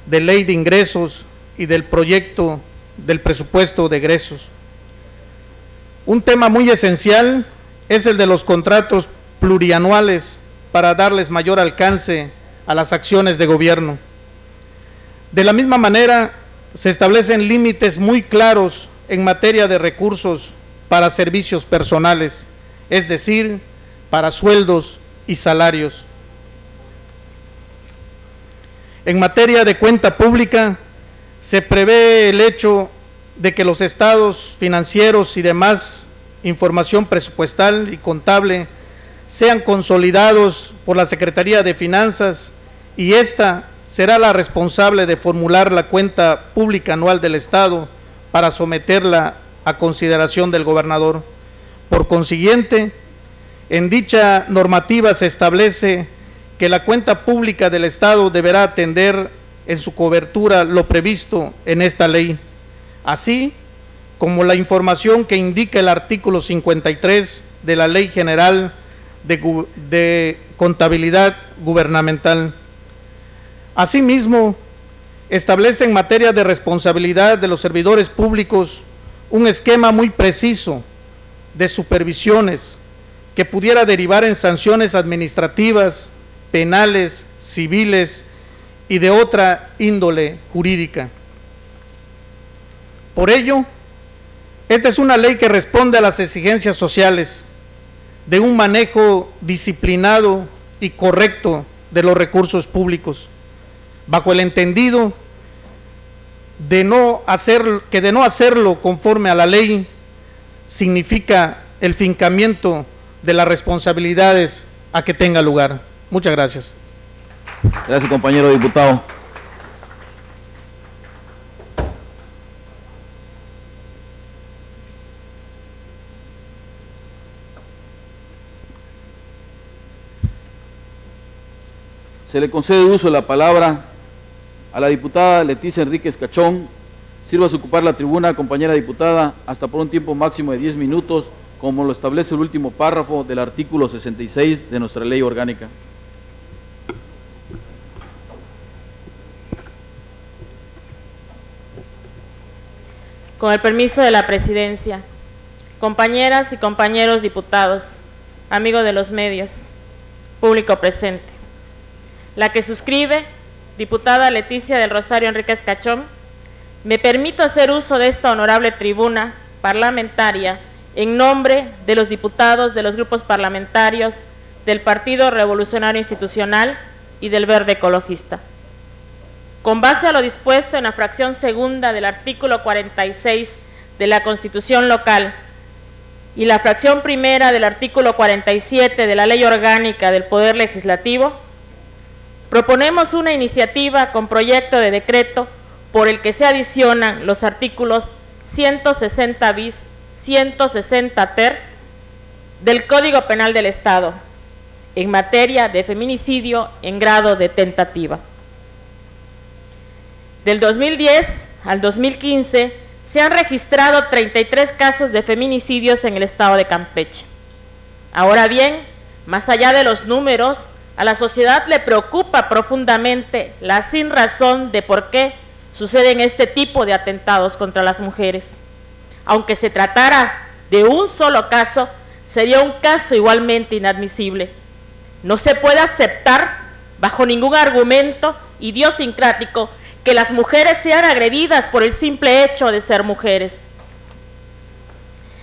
de ley de ingresos y del proyecto del presupuesto de egresos. Un tema muy esencial es el de los contratos plurianuales para darles mayor alcance a las acciones de gobierno. De la misma manera, se establecen límites muy claros en materia de recursos para servicios personales, es decir, para sueldos y salarios. En materia de cuenta pública, se prevé el hecho de que los estados financieros y demás información presupuestal y contable sean consolidados por la Secretaría de Finanzas, y ésta será la responsable de formular la cuenta pública anual del Estado para someterla a consideración del gobernador. Por consiguiente, en dicha normativa se establece que la cuenta pública del Estado deberá atender en su cobertura lo previsto en esta ley, así como la información que indica el artículo 53 de la Ley General de Contabilidad Gubernamental. Asimismo, establece en materia de responsabilidad de los servidores públicos un esquema muy preciso de supervisiones que pudiera derivar en sanciones administrativas, penales, civiles y de otra índole jurídica. Por ello, esta es una ley que responde a las exigencias sociales de un manejo disciplinado y correcto de los recursos públicos, bajo el entendido de no hacerlo conforme a la ley significa el fincamiento de las responsabilidades a que tenga lugar. Muchas gracias. Gracias, compañero diputado. Se le concede uso de la palabra a la diputada Leticia Enríquez Cachón. Sírvase ocupar la tribuna, compañera diputada, hasta por un tiempo máximo de 10 minutos, como lo establece el último párrafo del artículo 66 de nuestra ley orgánica. Con el permiso de la presidencia, compañeras y compañeros diputados, amigos de los medios, público presente. La que suscribe, diputada Leticia del Rosario Enríquez Cachón, me permito hacer uso de esta honorable tribuna parlamentaria en nombre de los diputados de los grupos parlamentarios del Partido Revolucionario Institucional y del Verde Ecologista. Con base a lo dispuesto en la fracción segunda del artículo 46 de la Constitución local y la fracción primera del artículo 47 de la Ley Orgánica del Poder Legislativo, proponemos una iniciativa con proyecto de decreto por el que se adicionan los artículos 160 bis, 160 ter del Código Penal del Estado en materia de feminicidio en grado de tentativa. Del 2010 al 2015 se han registrado 33 casos de feminicidios en el estado de Campeche. Ahora bien, más allá de los números, a la sociedad le preocupa profundamente la sinrazón de por qué suceden este tipo de atentados contra las mujeres. Aunque se tratara de un solo caso, sería un caso igualmente inadmisible. No se puede aceptar bajo ningún argumento idiosincrático que las mujeres sean agredidas por el simple hecho de ser mujeres.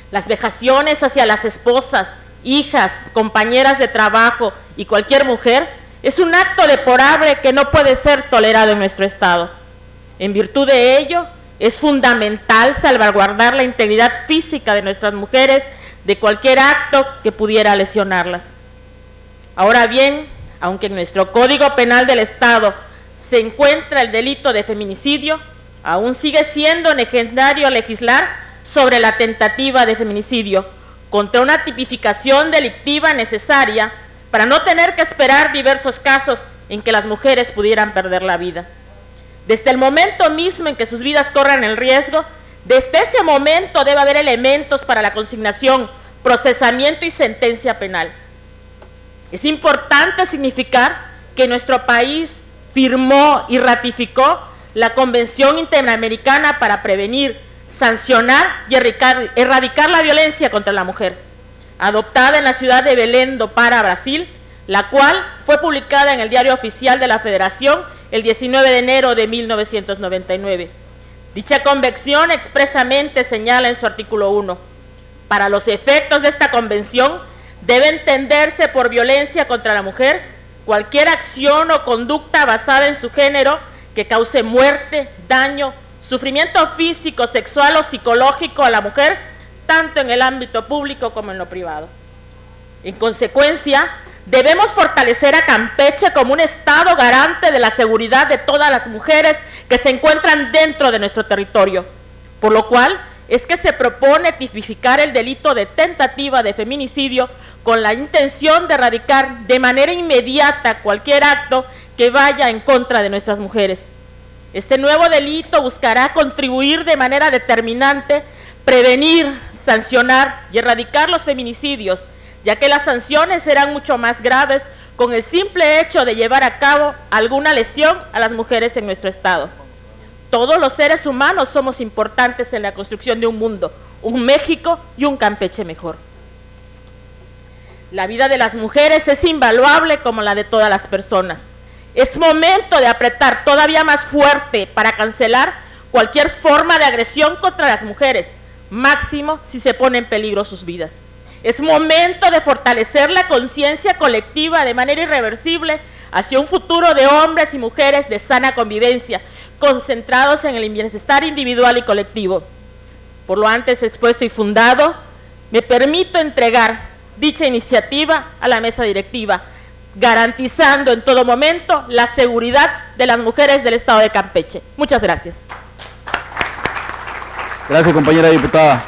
Las vejaciones hacia las esposas, hijas, compañeras de trabajo y cualquier mujer es un acto deplorable que no puede ser tolerado en nuestro Estado. En virtud de ello, es fundamental salvaguardar la integridad física de nuestras mujeres de cualquier acto que pudiera lesionarlas. Ahora bien, aunque en nuestro Código Penal del Estado se encuentra el delito de feminicidio, aún sigue siendo necesario legislar sobre la tentativa de feminicidio, contra una tipificación delictiva necesaria para no tener que esperar diversos casos en que las mujeres pudieran perder la vida. Desde el momento mismo en que sus vidas corran el riesgo, desde ese momento debe haber elementos para la consignación, procesamiento y sentencia penal. Es importante significar que nuestro país firmó y ratificó la Convención Interamericana para prevenir, sancionar y erradicar la violencia contra la mujer, adoptada en la ciudad de Belém do Pará, Brasil, la cual fue publicada en el Diario Oficial de la Federación el 19 de enero de 1999. Dicha convención expresamente señala en su artículo 1, para los efectos de esta convención debe entenderse por violencia contra la mujer cualquier acción o conducta basada en su género que cause muerte, daño, sufrimiento físico, sexual o psicológico a la mujer, tanto en el ámbito público como en lo privado. En consecuencia, debemos fortalecer a Campeche como un estado garante de la seguridad de todas las mujeres que se encuentran dentro de nuestro territorio, por lo cual es que se propone tipificar el delito de tentativa de feminicidio con la intención de erradicar de manera inmediata cualquier acto que vaya en contra de nuestras mujeres. Este nuevo delito buscará contribuir de manera determinante, prevenir, sancionar y erradicar los feminicidios, ya que las sanciones serán mucho más graves con el simple hecho de llevar a cabo alguna lesión a las mujeres en nuestro Estado. Todos los seres humanos somos importantes en la construcción de un mundo, un México y un Campeche mejor. La vida de las mujeres es invaluable como la de todas las personas. Es momento de apretar todavía más fuerte para cancelar cualquier forma de agresión contra las mujeres, máximo si se pone en peligro sus vidas. Es momento de fortalecer la conciencia colectiva de manera irreversible hacia un futuro de hombres y mujeres de sana convivencia, concentrados en el bienestar individual y colectivo. Por lo antes expuesto y fundado, me permito entregar dicha iniciativa a la mesa directiva, garantizando en todo momento la seguridad de las mujeres del Estado de Campeche. Muchas gracias. Gracias, compañera diputada.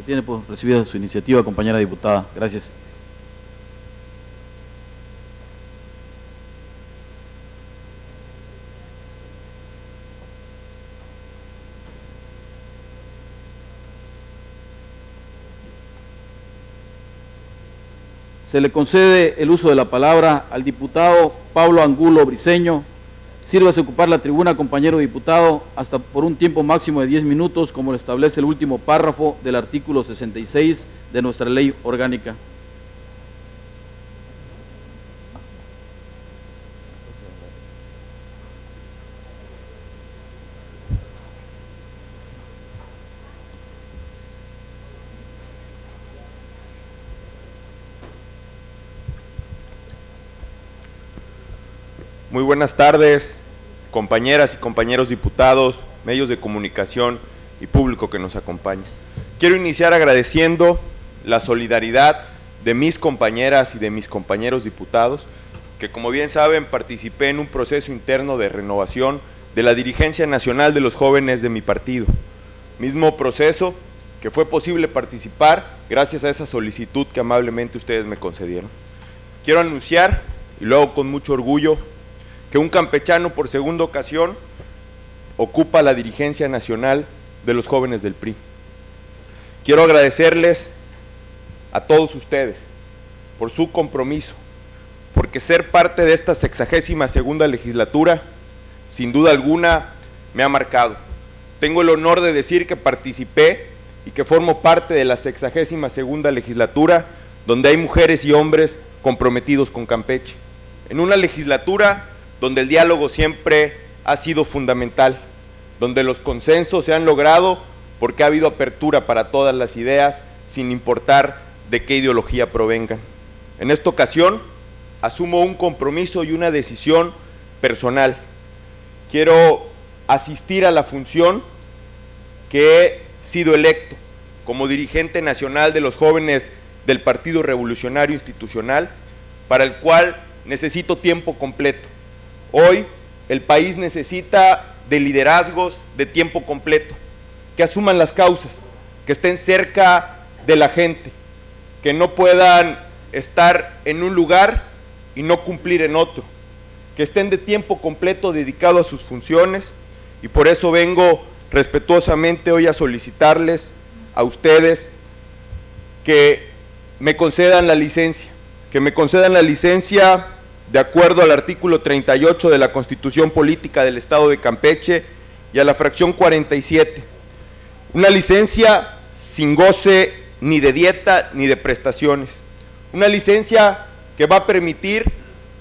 Tiene por recibida su iniciativa, compañera diputada. Gracias. Se le concede el uso de la palabra al diputado Pablo Angulo Briceño, Sírvase ocupar la tribuna, compañero diputado, hasta por un tiempo máximo de 10 minutos, como lo establece el último párrafo del artículo 66 de nuestra ley orgánica. Muy buenas tardes, compañeras y compañeros diputados, medios de comunicación y público que nos acompaña. Quiero iniciar agradeciendo la solidaridad de mis compañeras y de mis compañeros diputados, que como bien saben participé en un proceso interno de renovación de la dirigencia nacional de los jóvenes de mi partido. Mismo proceso que fue posible participar gracias a esa solicitud que amablemente ustedes me concedieron. Quiero anunciar, y lo hago con mucho orgullo, que un campechano por segunda ocasión ocupa la dirigencia nacional de los jóvenes del PRI. Quiero agradecerles a todos ustedes por su compromiso, porque ser parte de esta 62ª legislatura, sin duda alguna, me ha marcado. Tengo el honor de decir que participé y que formo parte de la 62ª legislatura, donde hay mujeres y hombres comprometidos con Campeche. En una legislatura donde el diálogo siempre ha sido fundamental, donde los consensos se han logrado porque ha habido apertura para todas las ideas, sin importar de qué ideología provengan. En esta ocasión, asumo un compromiso y una decisión personal. Quiero asistir a la función que he sido electo como dirigente nacional de los jóvenes del Partido Revolucionario Institucional, para el cual necesito tiempo completo. Hoy el país necesita de liderazgos de tiempo completo, que asuman las causas, que estén cerca de la gente, que no puedan estar en un lugar y no cumplir en otro, que estén de tiempo completo dedicados a sus funciones, y por eso vengo respetuosamente hoy a solicitarles a ustedes que me concedan la licencia, de acuerdo al artículo 38 de la Constitución Política del Estado de Campeche y a la fracción 47. Una licencia sin goce ni de dieta ni de prestaciones. Una licencia que va a permitir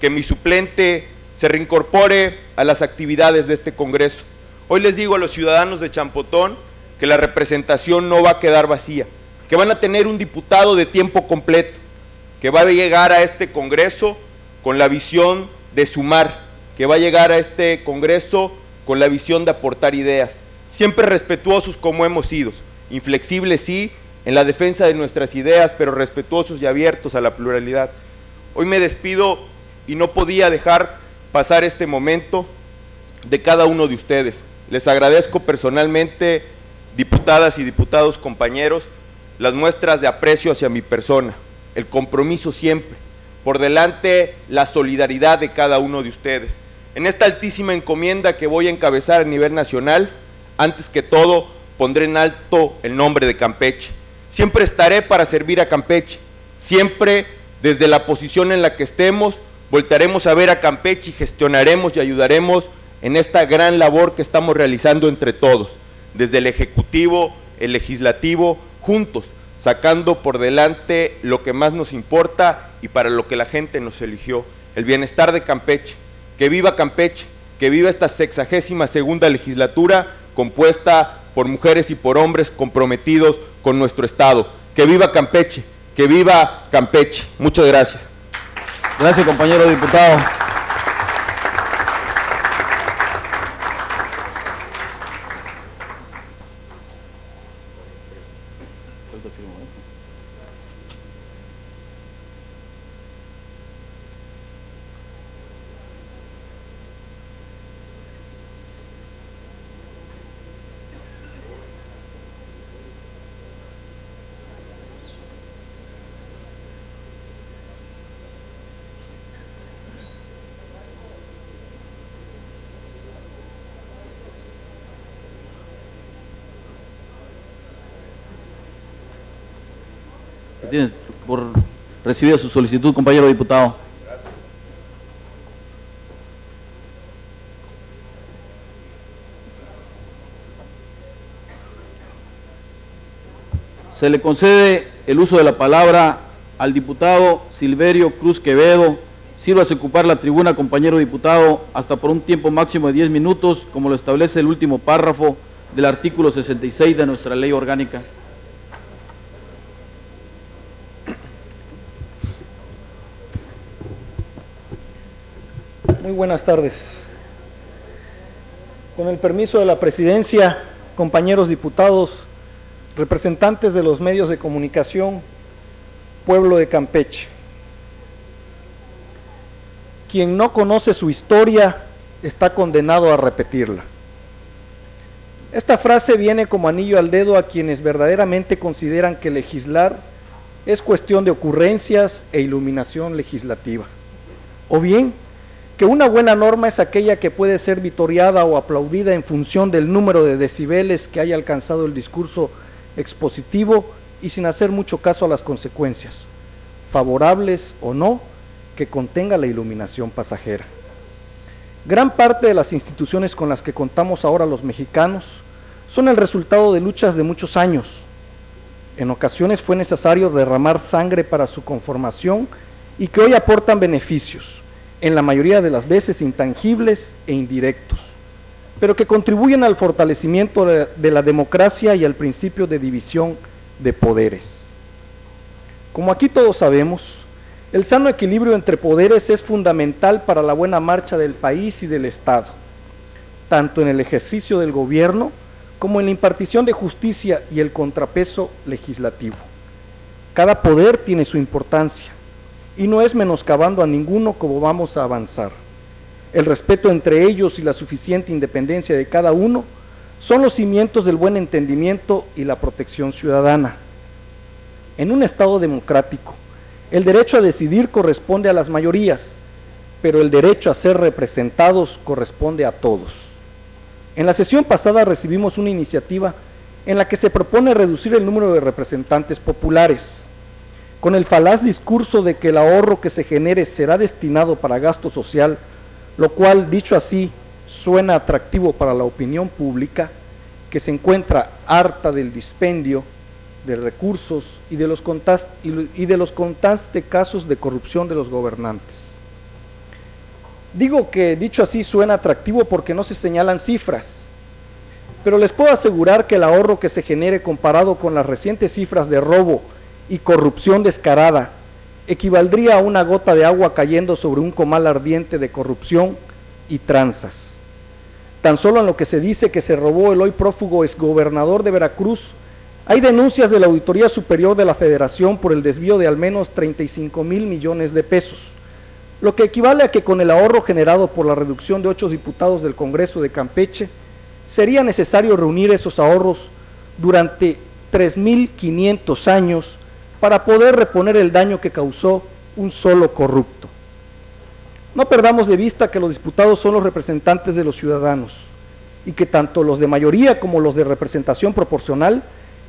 que mi suplente se reincorpore a las actividades de este Congreso. Hoy les digo a los ciudadanos de Champotón que la representación no va a quedar vacía, que van a tener un diputado de tiempo completo, que va a llegar a este Congreso con la visión de sumar, que va a llegar a este Congreso con la visión de aportar ideas, siempre respetuosos como hemos sido, inflexibles sí, en la defensa de nuestras ideas, pero respetuosos y abiertos a la pluralidad. Hoy me despido y no podía dejar pasar este momento de cada uno de ustedes. Les agradezco personalmente, diputadas y diputados compañeros, las muestras de aprecio hacia mi persona, el compromiso siempre, por delante la solidaridad de cada uno de ustedes. En esta altísima encomienda que voy a encabezar a nivel nacional, antes que todo pondré en alto el nombre de Campeche. Siempre estaré para servir a Campeche, siempre desde la posición en la que estemos, voltaremos a ver a Campeche y gestionaremos y ayudaremos en esta gran labor que estamos realizando entre todos, desde el Ejecutivo, el Legislativo, juntos, sacando por delante lo que más nos importa y para lo que la gente nos eligió, el bienestar de Campeche. Que viva Campeche, que viva esta 62ª legislatura compuesta por mujeres y por hombres comprometidos con nuestro Estado. Que viva Campeche, que viva Campeche. Muchas gracias. Gracias, compañero diputado. Tienes por recibida su solicitud, compañero diputado. Se le concede el uso de la palabra al diputado Silverio Cruz Quevedo. Sírvase ocupar la tribuna, compañero diputado, hasta por un tiempo máximo de 10 minutos, como lo establece el último párrafo del artículo 66 de nuestra ley orgánica. Muy buenas tardes. Con el permiso de la presidencia, compañeros diputados, representantes de los medios de comunicación, pueblo de Campeche. Quien no conoce su historia está condenado a repetirla. Esta frase viene como anillo al dedo a quienes verdaderamente consideran que legislar es cuestión de ocurrencias e iluminación legislativa, o bien que una buena norma es aquella que puede ser vitoreada o aplaudida en función del número de decibeles que haya alcanzado el discurso expositivo y sin hacer mucho caso a las consecuencias, favorables o no, que contenga la iluminación pasajera. Gran parte de las instituciones con las que contamos ahora los mexicanos son el resultado de luchas de muchos años. En ocasiones fue necesario derramar sangre para su conformación y que hoy aportan beneficios, en la mayoría de las veces intangibles e indirectos, pero que contribuyen al fortalecimiento de la democracia y al principio de división de poderes. Como aquí todos sabemos, el sano equilibrio entre poderes es fundamental para la buena marcha del país y del Estado, tanto en el ejercicio del gobierno como en la impartición de justicia y el contrapeso legislativo. Cada poder tiene su importancia, y no es menoscabando a ninguno como vamos a avanzar. El respeto entre ellos y la suficiente independencia de cada uno son los cimientos del buen entendimiento y la protección ciudadana. En un Estado democrático, el derecho a decidir corresponde a las mayorías, pero el derecho a ser representados corresponde a todos. En la sesión pasada recibimos una iniciativa en la que se propone reducir el número de representantes populares, con el falaz discurso de que el ahorro que se genere será destinado para gasto social, lo cual, dicho así, suena atractivo para la opinión pública, que se encuentra harta del dispendio de recursos y de los constantes casos de corrupción de los gobernantes. Digo que, dicho así, suena atractivo porque no se señalan cifras, pero les puedo asegurar que el ahorro que se genere comparado con las recientes cifras de robo y corrupción descarada equivaldría a una gota de agua cayendo sobre un comal ardiente de corrupción y tranzas. Tan solo en lo que se dice que se robó el hoy prófugo exgobernador de Veracruz, hay denuncias de la Auditoría Superior de la Federación por el desvío de al menos 35,000 millones de pesos, lo que equivale a que con el ahorro generado por la reducción de 8 diputados del Congreso de Campeche, sería necesario reunir esos ahorros durante 3.500 años para poder reponer el daño que causó un solo corrupto. No perdamos de vista que los diputados son los representantes de los ciudadanos y que tanto los de mayoría como los de representación proporcional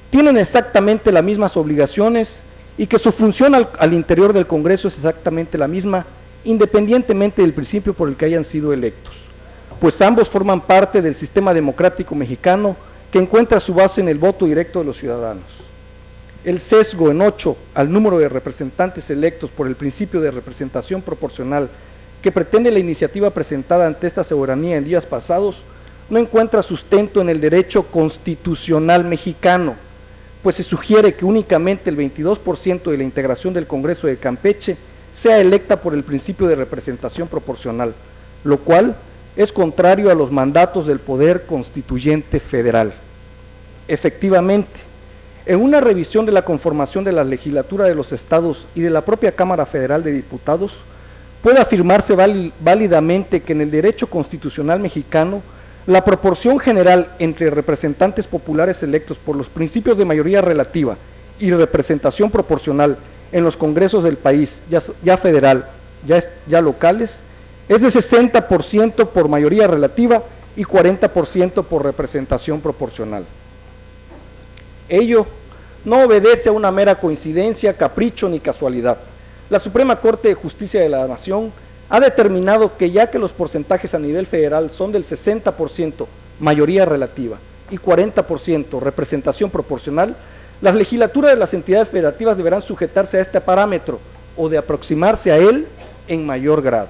tienen exactamente las mismas obligaciones y que su función al interior del Congreso es exactamente la misma, independientemente del principio por el que hayan sido electos, pues ambos forman parte del sistema democrático mexicano que encuentra su base en el voto directo de los ciudadanos. El sesgo en 8 al número de representantes electos por el principio de representación proporcional que pretende la iniciativa presentada ante esta soberanía en días pasados no encuentra sustento en el derecho constitucional mexicano, pues se sugiere que únicamente el 22% de la integración del Congreso de Campeche sea electa por el principio de representación proporcional, lo cual es contrario a los mandatos del Poder Constituyente Federal. Efectivamente, en una revisión de la conformación de la legislatura de los estados y de la propia Cámara Federal de Diputados, puede afirmarse válidamente que en el derecho constitucional mexicano, la proporción general entre representantes populares electos por los principios de mayoría relativa y representación proporcional en los congresos del país, ya federal, ya locales, es de 60% por mayoría relativa y 40% por representación proporcional. Ello no obedece a una mera coincidencia, capricho ni casualidad. La Suprema Corte de Justicia de la Nación ha determinado que ya que los porcentajes a nivel federal son del 60% mayoría relativa y 40% representación proporcional, Las legislaturas de las entidades federativas deberán sujetarse a este parámetro o de aproximarse a él en mayor grado,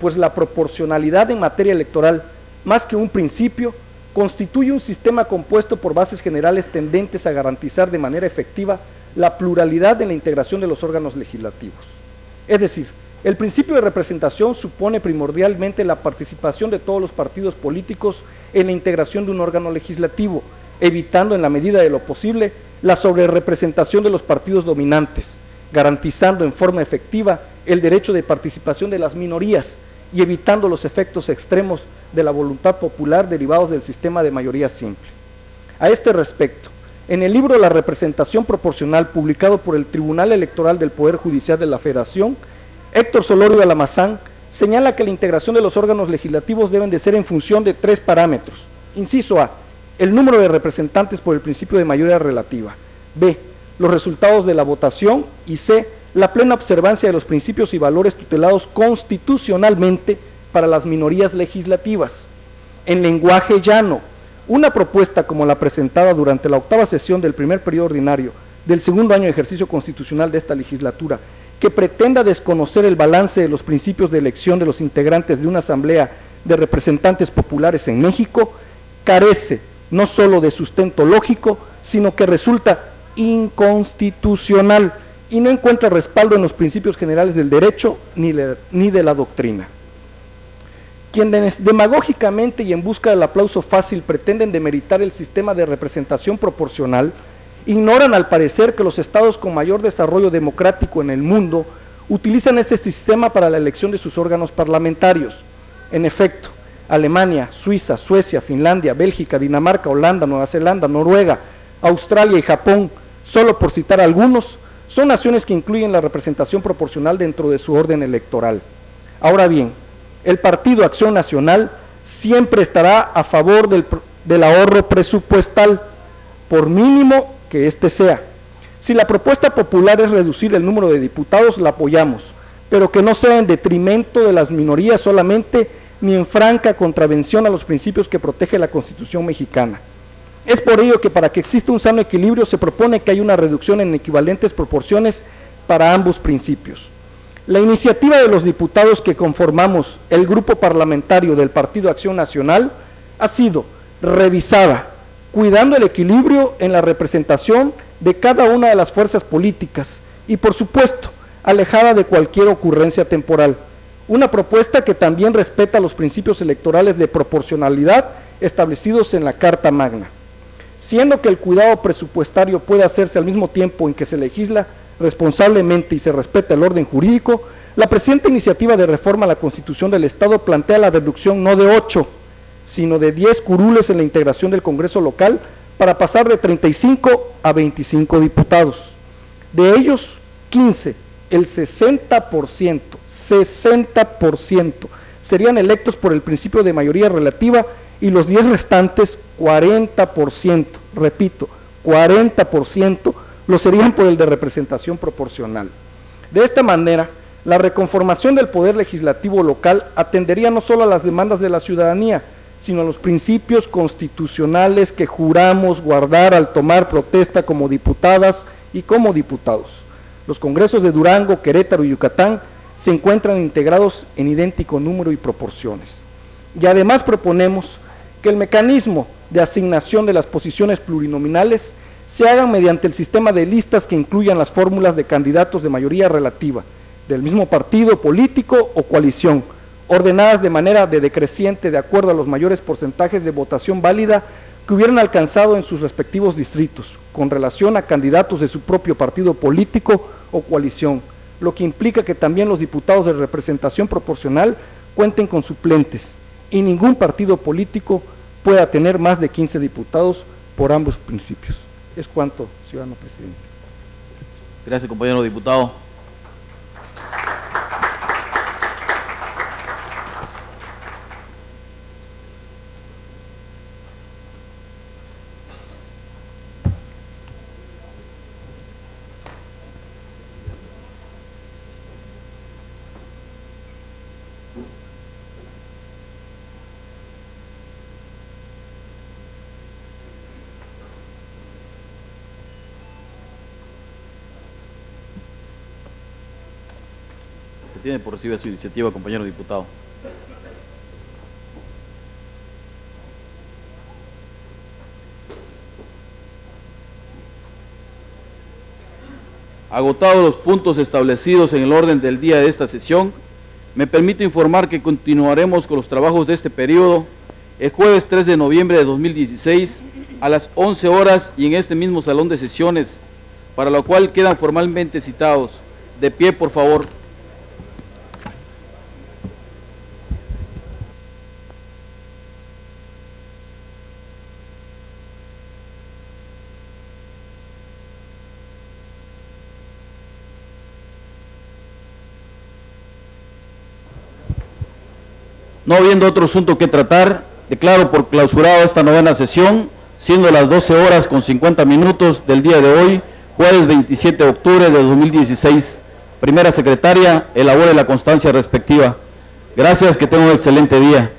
pues la proporcionalidad en materia electoral, más que un principio, constituye un sistema compuesto por bases generales tendentes a garantizar de manera efectiva la pluralidad en la integración de los órganos legislativos. Es decir, el principio de representación supone primordialmente la participación de todos los partidos políticos en la integración de un órgano legislativo, evitando en la medida de lo posible la sobrerepresentación de los partidos dominantes, garantizando en forma efectiva el derecho de participación de las minorías y evitando los efectos extremos de la voluntad popular derivados del sistema de mayoría simple. A este respecto, en el libro La representación proporcional, publicado por el Tribunal Electoral del Poder Judicial de la Federación, Héctor Solorio de Alamazán señala que la integración de los órganos legislativos deben de ser en función de 3 parámetros. Inciso A, el número de representantes por el principio de mayoría relativa. B, los resultados de la votación. Y C, la plena observancia de los principios y valores tutelados constitucionalmente para las minorías legislativas. En lenguaje llano, una propuesta como la presentada durante la 8ª sesión del primer periodo ordinario del segundo año de ejercicio constitucional de esta legislatura, que pretenda desconocer el balance de los principios de elección de los integrantes de una asamblea de representantes populares en México, carece no solo de sustento lógico, sino que resulta inconstitucional y no encuentra respaldo en los principios generales del derecho ni de la doctrina. Quienes demagógicamente y en busca del aplauso fácil pretenden demeritar el sistema de representación proporcional, ignoran al parecer que los estados con mayor desarrollo democrático en el mundo utilizan este sistema para la elección de sus órganos parlamentarios. En efecto, Alemania, Suiza, Suecia, Finlandia, Bélgica, Dinamarca, Holanda, Nueva Zelanda, Noruega, Australia y Japón, solo por citar algunos, son naciones que incluyen la representación proporcional dentro de su orden electoral. Ahora bien, el Partido Acción Nacional siempre estará a favor del ahorro presupuestal, por mínimo que éste sea. Si la propuesta popular es reducir el número de diputados, la apoyamos, pero que no sea en detrimento de las minorías solamente, ni en franca contravención a los principios que protege la Constitución mexicana. Es por ello que para que exista un sano equilibrio se propone que haya una reducción en equivalentes proporciones para ambos principios. La iniciativa de los diputados que conformamos el grupo parlamentario del Partido Acción Nacional ha sido revisada, cuidando el equilibrio en la representación de cada una de las fuerzas políticas y, por supuesto, alejada de cualquier ocurrencia temporal. Una propuesta que también respeta los principios electorales de proporcionalidad establecidos en la Carta Magna. Siendo que el cuidado presupuestario puede hacerse al mismo tiempo en que se legisla responsablemente y se respeta el orden jurídico, la presente iniciativa de reforma a la Constitución del Estado plantea la reducción no de 8, sino de 10 curules en la integración del Congreso local para pasar de 35 a 25 diputados. De ellos, 15, el 60%, serían electos por el principio de mayoría relativa y los 10 restantes, 40%, repito, 40%, lo serían por el de representación proporcional. De esta manera, la reconformación del poder legislativo local atendería no solo a las demandas de la ciudadanía, sino a los principios constitucionales que juramos guardar al tomar protesta como diputadas y como diputados. Los congresos de Durango, Querétaro y Yucatán se encuentran integrados en idéntico número y proporciones. Y además proponemos que el mecanismo de asignación de las posiciones plurinominales se hagan mediante el sistema de listas que incluyan las fórmulas de candidatos de mayoría relativa, del mismo partido político o coalición, ordenadas de manera decreciente de acuerdo a los mayores porcentajes de votación válida que hubieran alcanzado en sus respectivos distritos, con relación a candidatos de su propio partido político o coalición, lo que implica que también los diputados de representación proporcional cuenten con suplentes y ningún partido político pueda tener más de 15 diputados por ambos principios. Es cuanto, ciudadano presidente. Gracias, compañero diputado. Se tiene por recibir su iniciativa, compañero diputado. Agotados los puntos establecidos en el orden del día de esta sesión, me permito informar que continuaremos con los trabajos de este periodo el jueves 3 de noviembre de 2016 a las 11 horas y en este mismo salón de sesiones, para lo cual quedan formalmente citados. De pie, por favor. No habiendo otro asunto que tratar, declaro por clausurado esta novena sesión, siendo las 12 horas con 50 minutos del día de hoy, jueves 27 de octubre de 2016. Primera secretaria, elabore la constancia respectiva. Gracias, que tenga un excelente día.